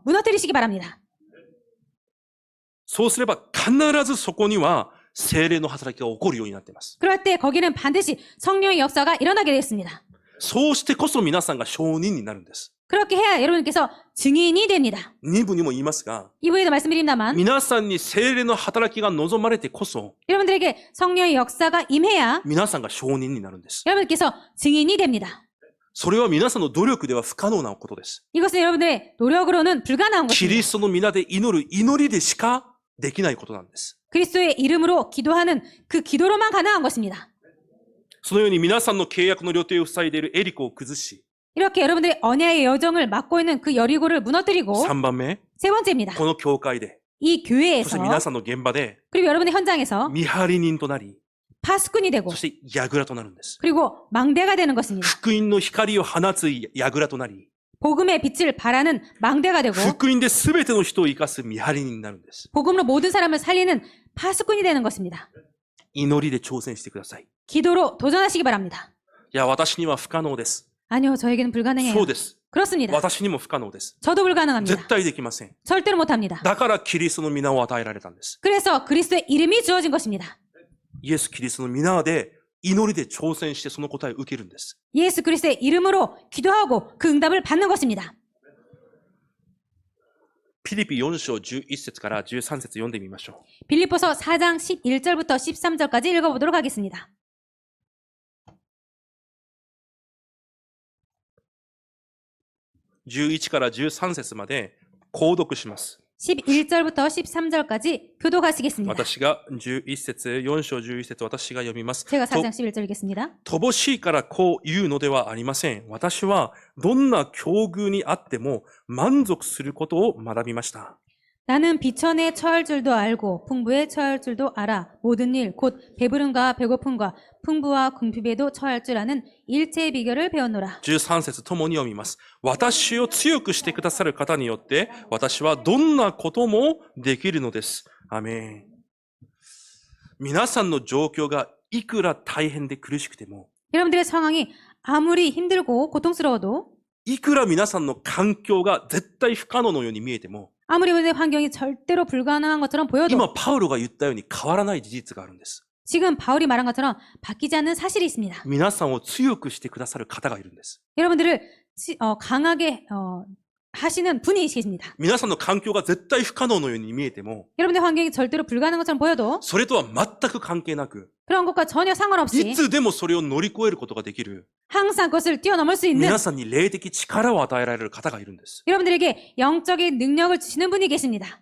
무너뜨리시기 바랍니다. そうすれば必ずそこには聖霊の働きが起こるようになっています。 그럴 때 거기는 반드시 성령의 역사가 일어나게 되었습니다. そうしてこそ皆さんが証人になるんです。 그렇게 해야 여러분께서 증인이 됩니다. 2部にも言いますが、 이부에도 말씀드립니다만 皆さんに聖霊の働きが望まれてこそ、 여러분들에게 성령의 역사가 임해야 皆さんが証人になるんです。 여러분께서 증인이 됩니다. それは皆さんの努力では不可能なことです。 이것은 여러분들의 노력으로는 불가능한 キ 것입니다. リストの皆で祈る祈りでしかできないことなんです。 그리스도의 이름으로 기도하는 그 기도로만 가능한 것입니다. そのように皆さんの契約の旅程を塞いでいるエリコを崩し、 이렇게 여러분들의 언약의 여정을 맡고 있는 그 여리고를 무너뜨리고 3番目、 세 번째입니다. この教会で、 이 そして 교회에서 皆さんの現場で、 그리고 여러분의 현장에서 見張り人となり、 파수꾼이 되고 そして櫓となるんです。 그리고 망대가 되는 것입니다. 福音の光を放つ櫓となり、 복음의 빛을 발하는 망대가 되고 福音で全ての人を生かす見張り人になるんです。 복음으로 모든 사람을 살리는 파수꾼이 되는 것입니다. 祈りで挑戦してください。 기도로 도전하시기 바랍니다. いや、私には不可能です。 아니요, 저에게는 불가능해요. そうです。 그렇습니다. 私にも不可能です。 저도 絶 불가능합니다. 対できません。 절대로 못합니다. だからキリストの皆を与えられたんです。 그래서 그리스도의 이름이 주어진 것입니다. イエス・キリストの皆で祈りで挑戦してその答えを受けるんです。 예수 그리스도의 이름으로 기도하고 그 응답을 받는 것입니다. ピリピ4章11節から13節読んでみましょう。 빌립보서 4장 11절부터 13절까지 읽어보도록 하겠습니다. 11から13節まで購読します。 11절부터 13절까지 교독하시겠습니다. 私が11節、4章11節、私が読みます。 제가 4장 11절 읽겠습니다. 乏しいからこう言うのではありません。私はどんな境遇にあっても満足することを学びました。 나는 비천에 처할 줄도 알고 풍부에 처할 줄도 알아. 모든 일, 곧 배부름과 배고픔과 풍부와 궁핍에도 처할 줄 아는 일체의 비결을 배웠노라. 13節ともに読みます。私を強くしてくださる方によって、私はどんなこともできるのです。アメン。皆さんの状況がいくら大変で苦しくても、 여러분들의 상황이 아무리 힘들고 고통스러워도 いくら皆さんの環境が絶対不可能のように見えても、 아무리 여러분의 환경이 절대로 불가능한 것처럼 보여도 今パウロが言ったように変わらない事実があるんです。 지금 바울이 말한 것처럼 바뀌지 않는 사실이 있습니다. 皆さんを強くしてくださる方がいるんです。 여러분들을 강하게 하시는 분이 계십니다. 皆さんの環境が絶対不可能のように見えても、 여러분의 환경이 절대로 불가능한 것처럼 보여도 それとは全く関係なく、 그런 것과 전혀 상관없이 いつでもそれを乗り越えることができる、 항상 그것을 뛰어넘을 수 있는 皆さんに霊的力を与えられる方がいるんです。 여러분들에게 영적인 능력을 주시는 분이 계십니다.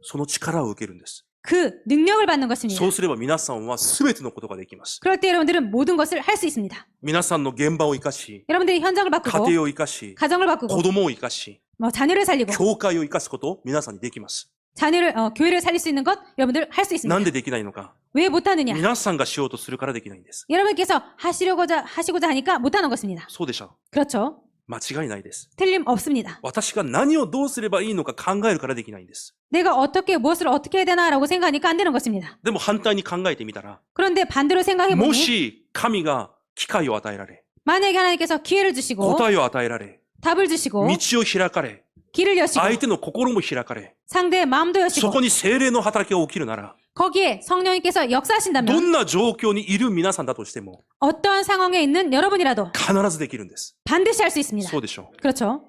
その力を受けるんです。 그 능력을 받는 것입니다. そうすれば皆さんは全てのことができます。 그럴 때 여러분들은 모든 것을 할 수 있습니다. 皆さんの現場を生かし、 여러분들이 현장을 家 바꾸고 庭を生かし、 가정을 바꾸고 子供を生かし、 자녀를 살리고 教会を生かすことを皆さんにできます。 자녀를 교회를 살릴 수 있는 것 여러분들 할 수 있습니다. なんでできないのか。 왜 못하느냐? 皆さんがしようとするからできないんです。 여러분께서 하시고자 하니까 못하는 것입니다. そうでしょ 그렇죠? う。間違いないです。 틀림없습니다. 私が何をどうすればいいのか考えるからできないんです。 내가 무엇을 어떻게 해야 되나라고 생각하니까 안 되는 것입니다. でも反対に考えてみたら、 그런데 반대로 も 생각해보니 し神が機会を与えられ、 만약에 하나님께서 기회를 주시고 答えを与えられ、 답을 주시고 道を開かれ、 길을 여시고 相手の心も開かれ、 상대의 마음도 そ 여시고 こに聖霊の働きが起きるなら、 거기에 성령님께서 ど 역사하신다면 んな状況にいる皆さんだとしても、 어떠한 상황에 있는 여러분이라도 必ずできるんです。 반드시 할 수 있습니다. そうでしょう。 그렇죠?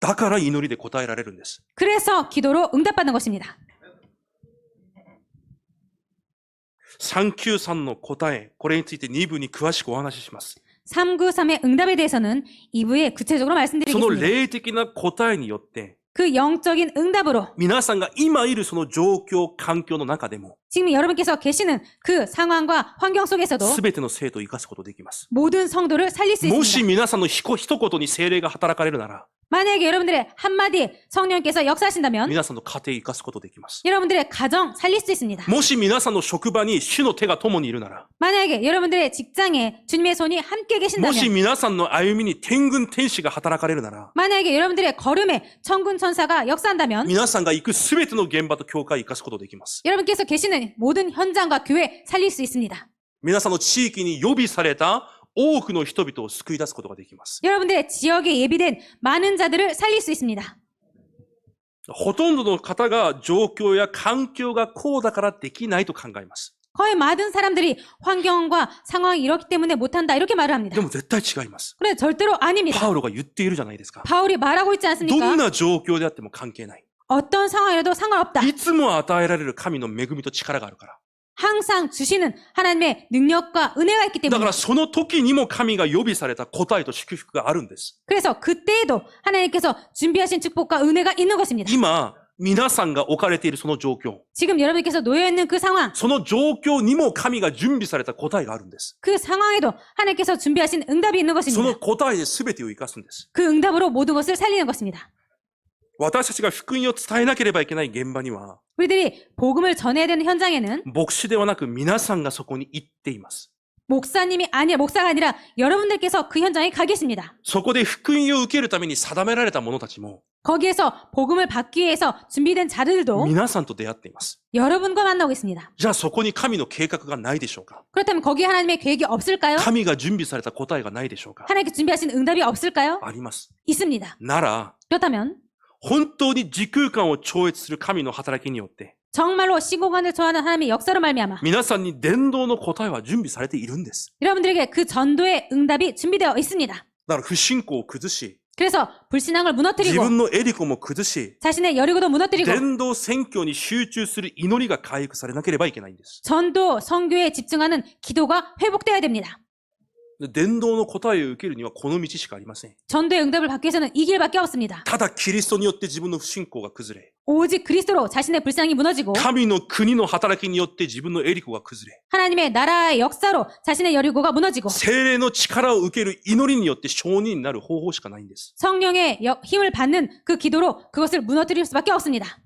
だから祈りで答えられるんです。 그래서 기도로 응답받는 것입니다. 393の答え、これについて2部に詳しくお話しします。 393의 응답에 대해서는 2부에 구체적으로 その 말씀드리겠습니다. 霊的な答えによって、 그 영적인 응답으로 皆さんが今いるその状況、環境の中でも、 지금 여러분께서 계시는 그 상황과 환경 속에서도 すべての生徒を生かすことができます。 모든 성도를 살릴 수 もし 있습니다. 皆さんの一言に聖霊が働かれるなら、 만약에 여러분들의 한마디에 성령께서 역사하신다면 皆さんの家庭を生かすことができます。 여러분들의 가정 살릴 수 있습니다. もし皆さんの職場に主の手が共にいるなら、 만약에 여러분들의 직장에 주님의 손이 함께 もし 계신다면 皆さんの歩みに天軍天使が働かれるなら、 만약에 여러분들의 걸음에 천군 천사가 역사한다면 皆さんが行くすべての現場と教会を生かすことができます。 여러분께서 계시는 모든 현장과 교회 살릴 수 있습니다. 皆さんの地域に予備された多くの人々を救い出すことができます。 여러분들의 지역에 예비된 많은 자들을 살릴 수 있습니다. ほとんどの方が状況や環境がこうだからできないと考えます。 거의 많은 사람들이 환경과 상황이 이렇기 때문에 못한다 이렇게 말을 합니다. でも絶対違います。 그런데 절대로 아닙니다. パウロが言っているじゃないですか。 바울이 말하고 있지 どん 않습니까? な状況であっても関係ない。 어떤 상황이라도 상관없다. いつも与えられる神の恵みと力があるから。 항상 주시는 하나님의 능력과 은혜가 있기 だ 때문에 からその時にも神が予備された答えと祝福があるんです。 그래서 그때에도 하나님께서 준비하신 축복과 은혜가 있는 것입니다. 今、皆さんが置かれているその状況、 지금 여러분께서 놓여있는 그 상황, その状況にも神が準備された答えがあるんです。 그 상황에도 하나님께서 준비하신 응답이 있는 その 것입니다. 答えで全てを生かすんです。 그 응답으로 모든 것을 살리는 것입니다. 私たちが福音を伝えなければいけない現場には、 우리들이 복음을 전해야 되는 현장에는 牧師ではなく皆さんがそこに行っています。 목사가 아니라 여러분들께서 그 현장에 가 계십니다. そこで福音を受けるために定められた者たちも 거기에서 복음을 받기 위해서 준비된 자들도 皆さんと出会っています。 여러분과 만나고 있습니다. じゃあそこに神の計画がないでしょうか？ 그렇다면 거기에 하나님의 계획이 없을까요? 神が準備された答えがないでしょうか？ 하나님께 준비하신 응답이 없을까요? あります。 있습니다. なら、 그렇다면 本当に時空間を超越する神の働きによって、 정말로 시공간을 초월하는 하나님의 역사로 말미암아 皆さんに伝道の答えは準備されているんです。 여러분들에게 그 전도의 응답이 준비되어 있습니다. だから不信仰を崩し、 그래서 불신앙을 自 무너뜨리고 分のエリコも崩し、 자신의 여리고도 무너뜨리고 伝道宣教に集中する祈りが回復されなければいけないんです。 전도, 선교에 집중하는 기도가 회복되어야 됩니다. 伝道の答えを受けるにはこの道しかありません。 전도의 응답을 받기 위해서는 이 길밖에 없습니다. ただキリストによって自分の不信仰が崩れ、 오직 그리스도로 자신의 불쌍이 무너지고 神の国の働きによって自分のエリコが崩れ、 하나님의 나라의 역사로 자신의 여리고가 무너지고 聖霊の力を受ける祈りによって承認になる方法しかないんです。 성령의 힘을 받는 그 기도로 그것을 무너뜨릴 수밖에 없습니다.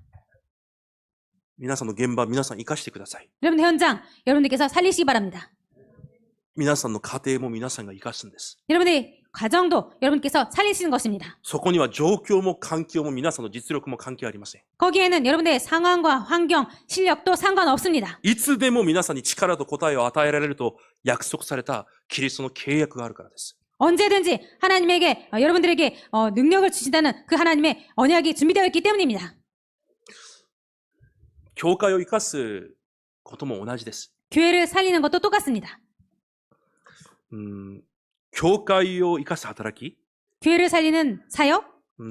皆さんの現場、皆さん生かしてください。 여러분 현장 여러분들께서 살리시기 바랍니다. 皆さんの家庭も皆さんが生かすんです。 여러분의 가정도 여러분께서 살리시는 것입니다. そこには状況も環境も皆さんの実力も関係ありません。 거기에는 여러분의 상황과 환경, 실력도 상관없습니다. いつでも皆さんに力と答えを与えられると約束されたキリストの契約があるからです。 언제든지 하나님에게 여러분들에게 능력을 주신다는 그 하나님의 언약이 준비되어 있기 때문입니다. 教会を生かすことも同じです。 교회를 살리는 것도 똑같습니다. 教会を生かす働き、 교회를 살리는 사역,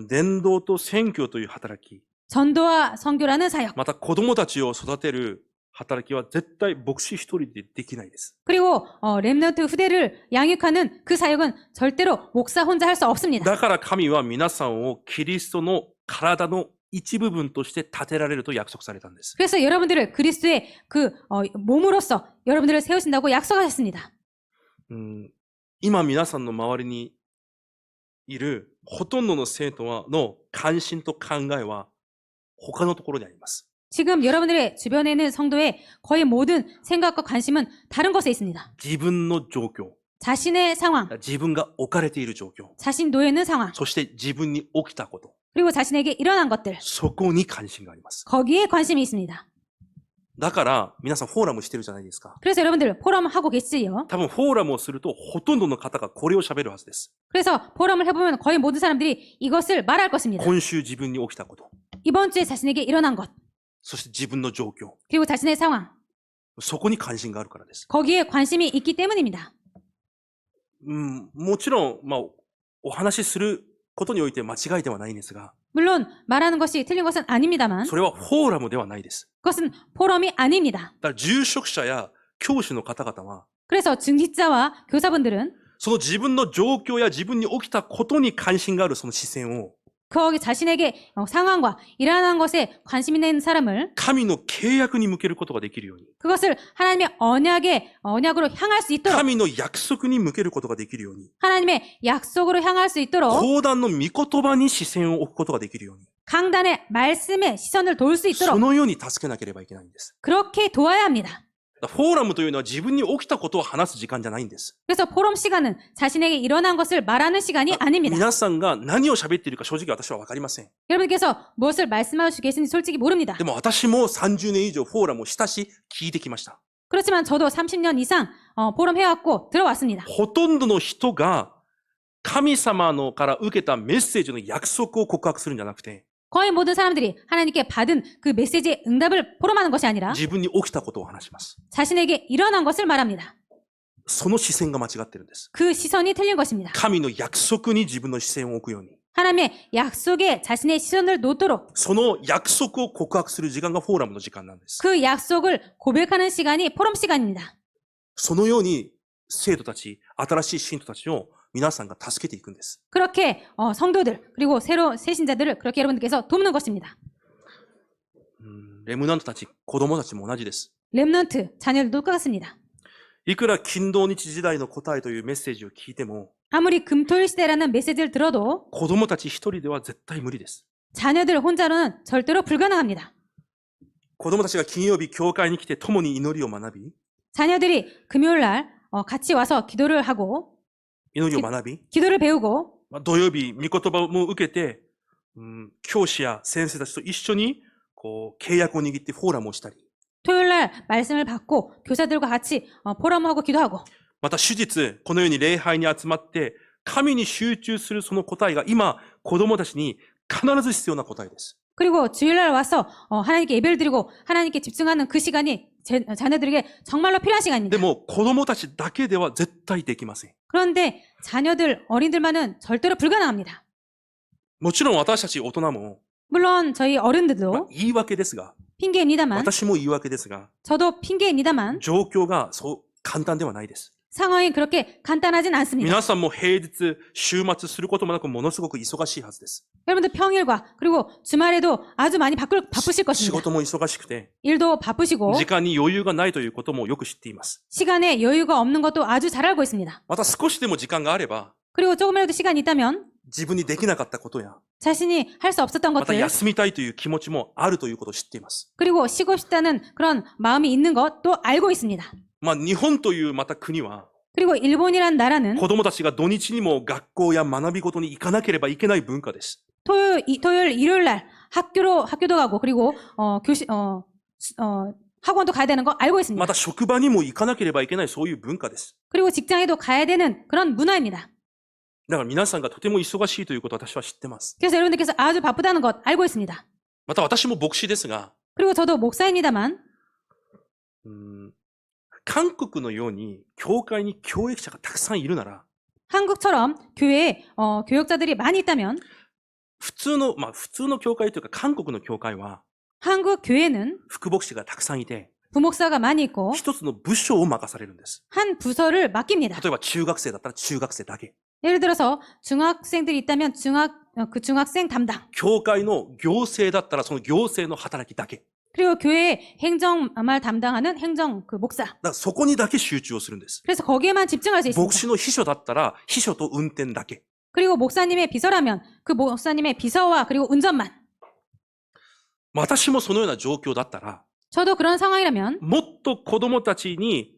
伝道と宣教という働き、 전도와 선교라는 사역, また子供たちを育てる働きは絶対牧師一人でできないです。 그리고 렘넌트 후대를 양육하는 그 사역은 절대로 목사 혼자 할 수 없습니다. だから神は皆さんをキリストの体の一部分として立てられると約束されたんです。 그래서 여러분들을 그리스도의 그 몸으로서 여러분들을 세우신다고 약속하셨습니다. 今皆さんの周りにいるほとんどの生徒の関心と考えは他のところにあります。 지금 여러분들의 주변에 있는 성도의 거의 모든 생각과 관심은 다른 것에 있습니다. 自分の状況、 자신의 상황, 自分が置かれている状況、 자신 놓여 있는 상황, そして自分に起きたこと、 그리고 자신에게 일어난 것들, そこに関心があります。 거기에 관심이 있습니다. だから皆さんフォーラムしてるじゃないですか。 그래서 여러분들 포럼 하고 계시지요. 多分フォーラムをするとほとんどの方がこれを喋るはずです。 그래서 포럼을 해보면 거의 모든 사람들이 이것을 말할 것입니다. 今週自分に起きたこと、 이번 주에 자신에게 일어난 것, そして自分の状況、 그리고 자신의 상황, そこに関心があるからです。 거기에 관심이 있기 때문입니다. もちろん、お話しすることにおいて間違いではないんですが、 물론 말하는 것이 틀린 것은 아닙니다만 それはフォーラムではないです。 그것은 포럼이 아닙니다. だから住職者や教師の方々は、 그래서 중직자와 교사분들은 その自分の状況や自分に起きたことに関心があるその視線を、 거기 자신에게 상황과 일어난 것에 관심 있는 사람을 神の契約に向けることができるように、 그것을 하나님의 언약으로 향할 수 있도록 神の約束に向けることができるように、 하나님의 약속으로 향할 수 있도록 講談の御言葉に視線を置くことができるように、 강단의 말씀에 시선을 돌 수 そ 있도록 のように助けなければいけないんです。 그렇게 도와야 합니다. フォーラムというのは自分に起きたことを話す時間じゃないんです。 그래서 포럼 시간은 자신에게 일어난 것을 말하는 시간이 아닙니다. 皆さんが何を喋っているか正直私はわかりません。 여러분께서 무엇을 말씀하시고 계신지 솔직히 모릅니다. でも私も30年以上フォーラムをしたし聞いてきました。 그렇지만 저도 30년 이상 포럼 해왔고 들어왔습니다. ほとんどの人が神様のから受けたメッセージの約束を告白するんじゃなくて、 거의 모든 사람들이 하나님께 받은 그 메시지의 응답을 포럼하는 것이 아니라 自分に起きたことを話します。 자신에게 일어난 것을 말합니다. その視線が間違ってるんです。 그 시선이 틀린 것입니다. 神の約束に自分の視線を置くように、 하나님의 약속에 자신의 시선을 놓도록 その約束を告白する時間がフォーラムの時間なんです。 그 약속을 고백하는 시간이 포럼 시간입니다. そのように生徒たち、新しい信徒たちを皆さんが助けていくんです。 그렇게 성도들 그리고 새로운 새신자들을 그렇게 여러분들께서 돕는 것입니다. レムナントたち、子供たちも同じです。 렘넌트 자녀들도 똑같습니다. いくら金土日時代の答えというメッセージを聞いても、 아무리 금토일 시대라는 메시지를 들어도 子供たち一人では絶対無理です。 자녀들 혼자로는 절대로 불가능합니다. 子供たちが金曜日教会に来て共に祈りを学び、 자녀들이 금요일 날 같이 와서 기도를 하고 祈りを学び、 기도를 배우고 土曜日御言葉も受けて、教師や先生たちと一緒に契約を握ってフォーラムをしたり、 토요일 날 말씀을 받고 교사들과 같이 포럼하고 기도하고 また手術、このように礼拝に集まって神に集中するその答えが今子供たちに必ず必要な答えです。 그리고 주일날 와서 하나님께 예배를 드리고 하나님께 집중하는 그 시간이 자녀들에게 정말로 필요한 で 시간입니다. も子供たちだけでは絶対できません。 그런데 자녀들, 어린들만은 절대로 불가능합니다. もちろん私たち大人も、 물론 저희 어른들도 言い訳ですが、 핑계입니다만 私も言い訳ですが、 저도 핑계입니다만 状況がそう簡単ではないです。 상황이 그렇게 간단하진 않습니다. 皆さんも平日、週末することもなくものすごく忙しいはずです。 여러분들 평일과 그리고 주말에도 아주 많이 바쁘실 仕 것입니다. 事も忙しくて、 일도 바쁘시고 時間に余裕がないということもよく知っています。 시간에 여유가 없는 것도 아주 잘 알고 있습니다. また少しでも時間があれば、 그리고 조금이라도 시간이 있다면 自分にできなかったことや、 자신이 할 수 없었던 また 것들 休みたいという気持ちもあるということを知っています。 그리고 쉬고 싶다는 그런 마음이 있는 것도 알고 있습니다. 日本というまた国は、 그리고 일본이란 나라는 子供たちが土日にも学校や学び事に行かなければいけない文化です。 토요일, 일요일 날 학교도 가고 그리고 학원도 가야 되는 거 알고 ま 있습니다. た職場にも行かなければいけないそういう文化です。 그리고 직장에도 가야 되는 그런 문화입니다. だから皆さんがとても忙しいということを私は知ってます。 그래서 여러분들께서 아주 바쁘다는 것 알고 있습니다. また私も牧師ですが、 그리고 저도 목사입니다만 韓国のように教会に教育者がたくさんいるなら、 한국처럼 교회에 교역자들이 많이 있다면 普通の教会というか韓国の教会は 한국 교회는 副牧師がたくさんいて、 부목사가 많이 있고 一つの部署を任されるんです。 한 부서를 맡깁니다. 例えば中学生だったら中学生だけ。 예를 들어서 중학생들이 있다면 중학생 담당. 教会の行政だったらその行政の働きだけ。 그리고 교회 행정말 담당하는 행정 목사. だからそこにだけ集中をするんです。 그래서 거기에만 집중할 수 牧 있습니다. 師の秘書だったら秘書と運転だけ。 그리고 목사님의 비서라면 그 목사님의 비서와 그리고 운전만. 私もそのような状況だったら、 저도 그런 상황이라면 もっと子供たちに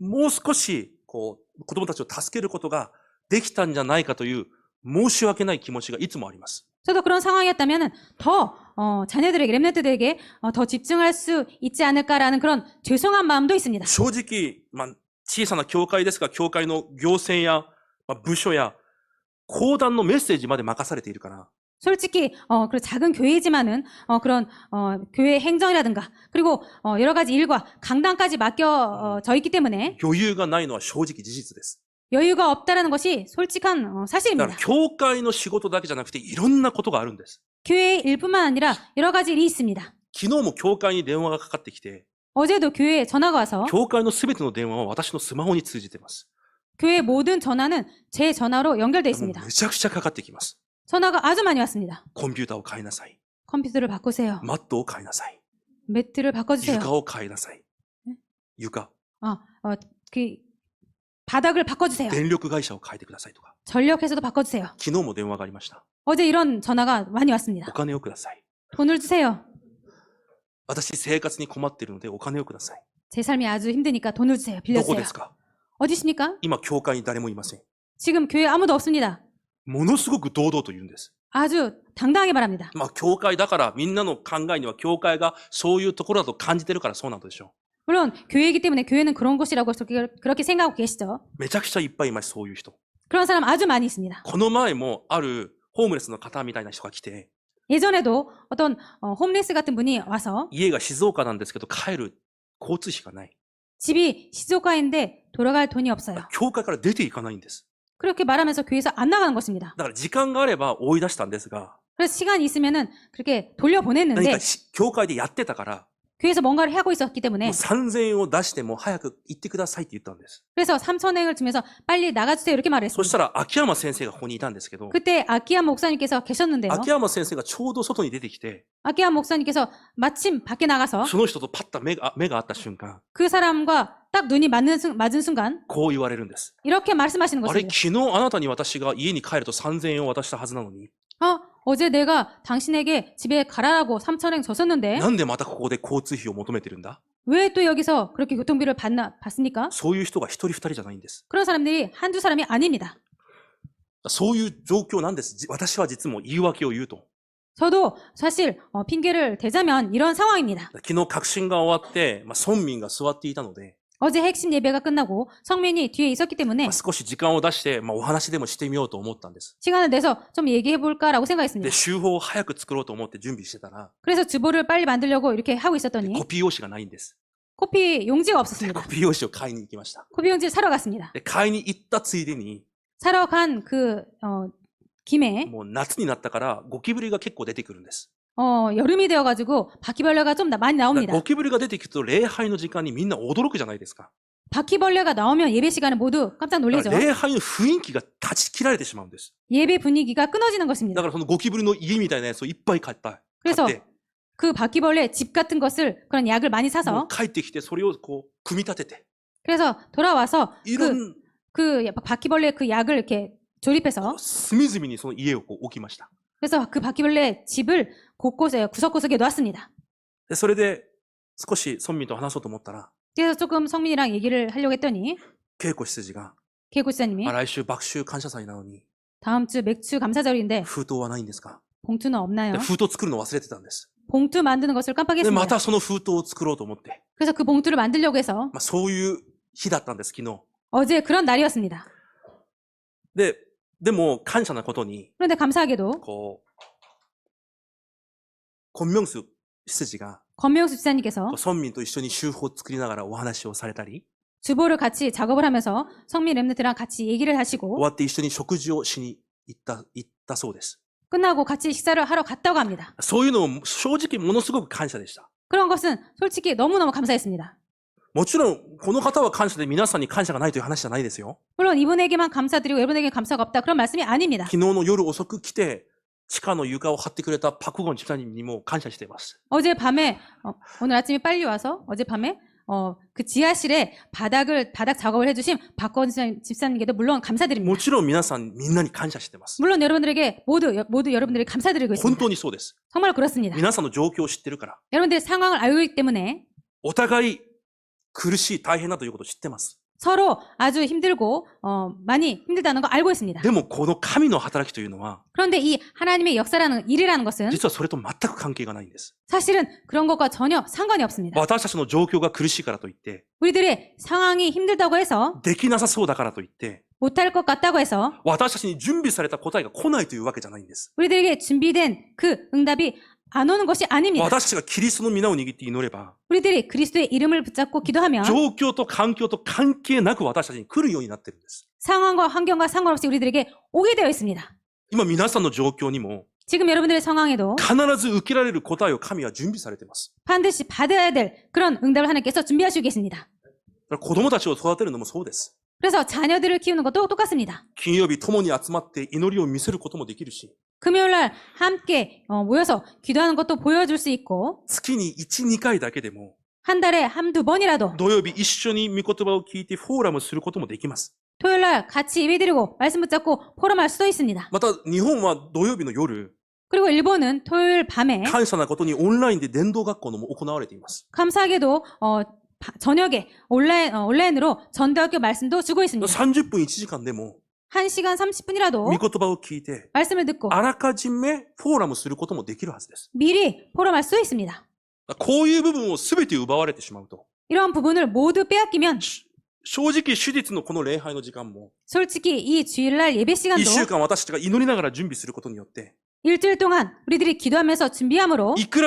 もう少し子供たちを助けることができたんじゃないかという申し訳ない気持ちがいつもあります。 저도 그런 상황이었다면 더 자녀들에게 렘넌트들에게 더 집중할 수 있지 않을까라는 그런 죄송한 마음도 있습니다. 正直、小さな教会ですが、教会の行政や、部署や講談のメッセージまで任されているから、 솔직히 그 작은 교회지만은 그런 교회 행정이라든가 그리고 여러 가지 일과 강단까지 맡겨져 있기 때문에 余裕がないのは正直事実です。 여유가 없다라는 것이 솔직한 だから 사실입니다. 教会の仕事だけじゃなくていろんなことがあるんです。 교회 일뿐만 아니라 여러 가지 일이 있습니다. 昨日も教会に電話がかかってきて、 어제도 교회에 전화가 와서 教会のすべての電話は私のスマホに通じています。 교회 모든 전화는 제 전화로 연결되어 もう 있습니다. めちゃくちゃかかってきます。 전화가 아주 많이 왔습니다. コンピューターを買いなさい。 컴퓨터를 바꾸세요. マットを買いなさい。 매트를 바꿔주세요. 床を買いなさいえ。床。 그 바닥을 바꿔주세요. 電力会社を変えてくださいとか。 전력회사도 바꿔주세요. 昨日も電話がありました。 어제 이런 전화가 많이 お 왔습니다. 金をください。 돈을 주세요. 私生活に困っているのでお金をください。 제 삶이 아주 힘드니까 돈을 주세요. どこ 빌려주세요. ですか？ 어디십니까? 今教会に誰もいません。 지금 교회 아무도 없습니다. ものすごく堂々と言うんです。 아주 당당하게 말합니다. 教会だからみんなの考えには教会がそういうところだと感じてるからそうなんでしょ 물론 교회이기 때문에 교회는 그런 곳이라고 그렇게 생각하고 계시죠. う。めちゃくちゃいっぱいいます、そういう人。 그런 사람 아주 많이 있습니다. この前もあるホームレスの方みたいな人が来て、 예전에도 어떤 홈레스 같은 분이 와서 家が静岡なんですけど帰る交通費がない。 집이 시조가인데 돌아갈 돈이 없어요. 教会から出ていかないんです。 그렇게 말하면서 교회에서 안 나가는 것입니다. だから時間があれば追い出したんですが、 그래서 시간이 있으면은 그렇게 何 돌려보냈는데 か教会でやってたから、 교회에서 뭔가를 하고 있었기 も 때문에 う3000円を出しても早く行ってくださいって言ったんです。 그래서 3,000원을 주면서 빨리 나가주세요 이렇게 そ 말했습니다. したら秋山先生がここにいたんですけど、 그때 아키야 목사님께서 계셨는데요. 秋山先生がちょうど外に出てきて、 아키야 목사님께서 마침 밖에 나가서 その人とパッと目が合った瞬間、 그 사람과 딱 눈이 맞은 순간 こう言われるんです。 이렇게 말씀하시는 あれ、 것입니다. 昨日あなたに私が家に帰ると3000円を渡したはずなのに、 어제 내가 당신에게 집에 가라라고 3,000원 줬었는데 なんでまたここで交通費を求めてるんだ？ 왜 또 여기서 그렇게 교통비를 받습니까? そういう人が一人二人じゃないんです。 그런 사람들이 한두 사람이 아닙니다. そういう状況なんです。私は実も言い訳を言うと。 저도 사실 핑계를 대자면 이런 상황입니다. 昨日確信が終わって、村民が座っていたので、 어제 핵심 예배가 끝나고 성민이 뒤에 있었기 때문에 少し時間を出して、お話でもしてみようと思ったんです。 시간을 내서 좀 얘기해 볼까라고 で、 생각했습니다. 集法を早く作ろうと思って準備してたら、 그래서 주보를 빨리 만들려고 이렇게 하고 コ 있었더니 ピー用紙がないんです。 코피 용지가 で 없었습니다. コピー用紙を買いに行きました。 코피 용지 사러 갔습니다. で、買いに行ったついでに、 사러 간 그 김에 もう夏になったからゴキブリが結構出てくるんです。 여름이 되어가지고 바퀴벌레가 좀 많이 だから 나옵니다. ゴキブリが出てくると礼拝の時間にみんな驚くじゃないですか。 바퀴벌레가 나오면 예배 시간에 모두 깜짝 だ 놀라죠. から礼拝の雰囲気が断ち切られてしまうんです。 예배 분위기가 끊어지는 だ 것입니다. からそのゴキブリの家みたいなやつをいっぱい買って、 그래서 그 바퀴벌레 집 같은 것을 그런 약을 많이 もう 사서 帰ってきてそれをこう組み立てて、 그래서 돌아와서 いろん 그 바퀴벌레 그 약을 이렇게 조립해서 隅々にその家をこう置きました。 그래서 그 바퀴벌레 집을 곳곳에 구석구석에 놓았습니다. でそれで少し村民と話そうと思ったら、 그래서 조금 성민이랑 얘기를 하려고 했더니 稽古執事が、 계고 지사님이 来週爆秋感謝祭なのに 다음 주 맥주 감사절인데 封筒はないんですか？ 봉투는 없나요? で封筒作るの忘れてたんです。 봉투 만드는 것을 でま 깜빡했습니다. たその封筒を作ろうと思って、 그래서 그 봉투를 만들려고 해서 そういう日だったんです、昨日。 어제 그런 날이었습니다. でも感謝なことに、 그런데 감사하게도 こう、권명수執事が 권명수 지사님께서 村民と一緒に集法を作りながらお話をされたり、 주보를 같이 작업을 하면서 성민 랩런트랑 같이 얘기를 終 하시고 わって一緒に食事をしに行ったそうです。 끝나고 같이 식사를 하러 갔다고 합니다. そういうのも正直ものすごく感謝でした。 그런 것은 솔직히 너무너무 감사했습니다. もちろん、この方は感謝で皆さんに感謝がないという話じゃないですよ。 물론 이분에게만 감사드리고 여러분에게 감사가 없다 그런 말씀이 아닙니다. 昨日の夜遅く来て、地下の床を張ってくれたパクゴン집사님にも感謝しています。 어젯밤에 오늘 아침에 빨리 와서 어젯밤에 그 지하실에 바닥 작업을 해주신 박건 집사님께도 물론 감사드립니다. もちろん皆さんみんなに感謝しています。 물론 여러분들에게 모두 여러분들에게 감사드리고 本 있습니다. 当にそうです。 정말 그렇습니다. 皆さんの状況を知ってるから、 여러분들의 상황을 알고 있기 때문에 お互い苦しい、大変だということを知ってます。 서로 아주 힘들고 많이 힘들다는 거 알고 있습니다. でもこの神の働きというのは、 그런데 이 하나님의 역사라는 일이라는 것은 実はそれと全く関係がないんです。 사실은 그런 것과 전혀 상관이 없습니다. 私たちの状況が苦しいからといって、 우리들의 상황이 힘들다고 해서 できなさそうだからといって、 못할 것 같다고 해서 私たちに準備された答えが来ないというわけじゃないんです。 우리들에게 준비된 그 응답이 안 오는 것이 아닙니다. 私たちがキリストの皆を握って祈れば、 우리들이 그리스도의 이름을 붙잡고 기도하면 状況と環境と関係なく私たちに来るようになってるんです。 상황과 환경과 상관없이 우리들에게 오게 되어 있습니다. 今皆さんの状況にも 지금 여러분들의 상황에도 必ず受けられる答えを神は準備されています。 반드시 받아야 될 그런 응답을 하나님께서 준비하시고 계십니다. だから子供たちを育てるのもそうです。 그래서 자녀들을 키우는 것도 똑같습니다. 金曜日共に集まって祈りを見せることもできるし、 금요일 날 함께 모여서 기도하는 것도 보여줄 수 있고 月に1、2回だけでも、 한 달에 한두 번이라도 土曜日一緒に御言葉を聞いてフォーラムすることもできます。 토요일 날 같이 예배드리고 말씀 붙잡고 포럼할 수도 있습니다. また日本は土曜日の夜、 그리고 일본은 토요일 밤에 感謝なことにオンラインで伝道学校のも行われています。 감사하게도 저녁에 온라인으로 전도학교 말씀도 주고 있습니다. 30分1時間でも 1시간 30분이라도 御言葉を聞いて、 말씀을 듣고 あらかじめフォーラムすることもできるはずです。 미리 포럼할 수 있습니다. こういう部分を全て奪われてしまうと、 이러한 부분을 모두 빼앗기면 正直手術のこの礼拝の時間も、 솔직히 이 주일날 예배 1 시간도 週間私たちが祈りながら準備することによって、 일주일 동안 우리들이 기도하면서 준비함으로 いく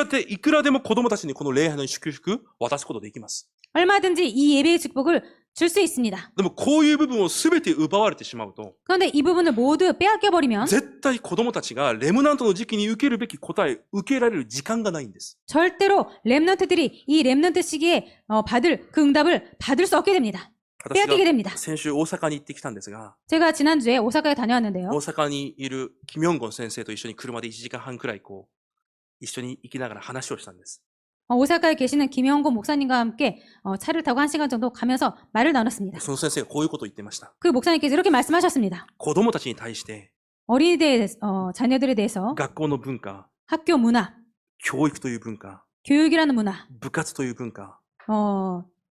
らでも子供たちにこの礼拝の祝福渡すことできます。 얼마든지 이 예배의 축복을 줄 수 있습니다. でもこういう部分を全て奪われてしまうと、 그런데 이 부분을 모두 빼앗겨버리면 絶対子供たちがレムナントの時期に受けるべき答え、受けられる時間がないんです。 절대로 랩넌트들이 이 랩넌트 시기에 받을 그 응답을 받을 수 없게 됩니다. 私 빼앗기게 が 됩니다. 先週大阪に行ってきたんですが、 제가 지난주에 오사카에 다녀왔는데요. 大阪にいるキミョンゴン先生と一緒に車で1時間半くらい一緒に行きながら話をしたんです。 오사카에 계시는 김영곤 목사님과 함께 차를 타고 1시간 정도 가면서 말을 나눴습니다. その先生がこういうことを言ってました。 그 목사님께서 이렇게 말씀하셨습니다. 子供たちに対して 어린이들에 자녀들에 대해서 学校の文化、 학교 문화, 教育という文化、 교육이라는 문화, 部活という文化、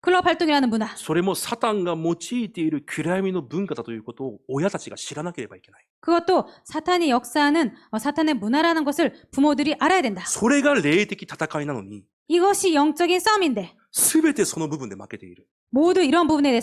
클럽 활동이라는 문화, それもサタンが用いている暗闇の文化だということを親たちが知らなければいけない。 그것도 사탄이 역사하는 사탄의 문화라는 것을 부모들이 알아야 된다. それが霊的戦いなのに、 이것이 영적인 싸움인데 すべてその部分で負けている。 모두 이런 부분에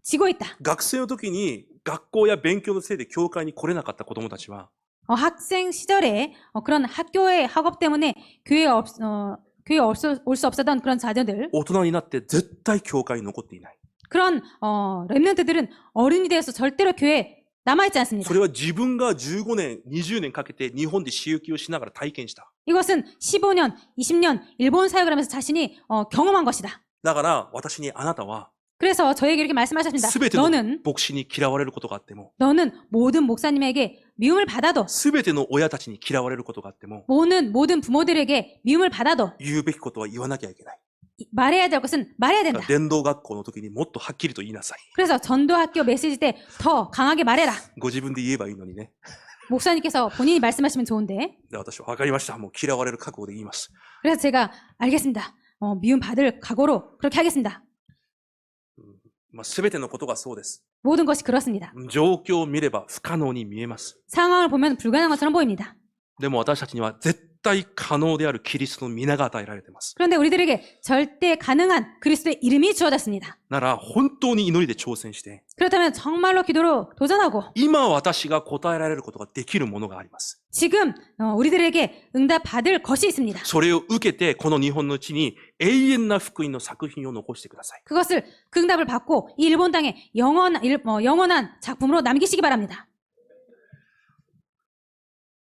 지고 있다. 学生の時に学校や勉強のせいで教会に来れなかった子供たちは、 학생 시절에 그런 학교의 학업 때문에 교회에 올 수 없었던 그런 자녀들, 大人になって絶対教会に残っていない。 그런 랩런트들은 어른이 되어서 절대로 교회에 남아있지 않습니다. それは自分が15年、20年かけて日本で私有をしながら体験した。 이것은 15년, 20년 일본 사역을 하면서 자신이 경험한 것이다. だから私にあなたは、 그래서 저에게 이렇게 말씀하셨습니다. すべての 너는 牧師に嫌われることがあっても、 너는 모든 목사님에게 미움을 받아도 すべての親たちに嫌われることがあっても、 모든 부모들에게 미움을 받아도 言うべきことは言わなきゃいけない。 말해야 될 것은 말해야 だから 된다. 伝道学校の時にもっとはっきりと言いなさい。 그래서 전도학교 메시지 때 더 강하게 말해라. ご自分で言えばいいのにね。 목사님께서 본인이 말씀하시면 좋은데. で、私は分かりました。もう嫌われる覚悟で言います。 그래서 제가 알겠습니다. 미움 받을 각오로 그렇게 하겠습니다. すべてのことがそうです。 모든 것이 그렇습니다. 状況を見れば不可能に見えます。 상황을 보면 불가능한 것처럼 보입니다. でも私たちには絶対可能であるキリストの皆が与えられています。 그런데 우리들에게 절대 가능한 그리스도의 이름이 주어졌습니다. なら本当に祈りで挑戦して、 그렇다면 정말로 기도로 도전하고 今私が答えられることができるものがあります。 지금 우리들에게 응답받을 것이 있습니다. それを受けてこの日本の地に永遠な福音の作品を残してください。 그것을 그 응답을 받고 이 일본 땅에 영원한 작품으로 남기시기 바랍니다.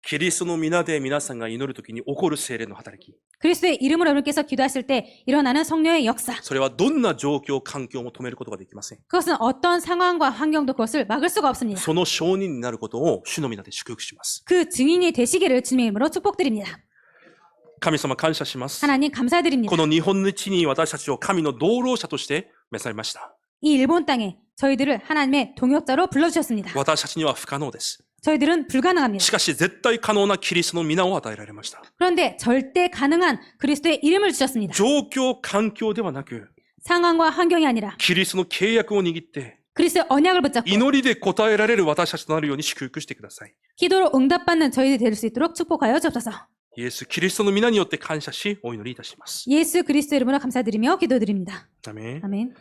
キリストの皆で皆さんが祈るときに起こる聖霊の働き。 그리스도의 이름으로 여러분께서 기도하실 때 일어나는 성령의 역사. それはどんな状況、環境も止めることができません。 그것은 어떤 상황과 환경도 그것을 막을 수가 없습니다. その証人になることを主の皆で祝福します。 그 증인이 되시기를 주님의 이름으로 축복드립니다. 神様感謝します。 하나님 감사드립니다. この日本の地に私たちを神の道路者として召されました。 이 일본 땅에 저희들을 하나님의 동역자로 불러주셨습니다. 私たちには不可能です。 저희들은 불가능합니다. しかし絶対可能なキリストの皆を与えられました。 그런데 절대 가능한 그리스도의 이름을 주셨습니다. 状況、環境ではなく、 상황과 환경이 아니라 キリストの契約を握って、 그리스도의 언약을 붙잡고 祈りで答えられる私たちとなるように祝福してください。 기도로 응답받는 저희들이 될 수 있도록 축복하여 주옵소서. イエス・キリストの皆によって感謝し、お祈りいたします。 예수 그리스도 이름으로 감사드리며 기도드립니다. アメン。 아멘.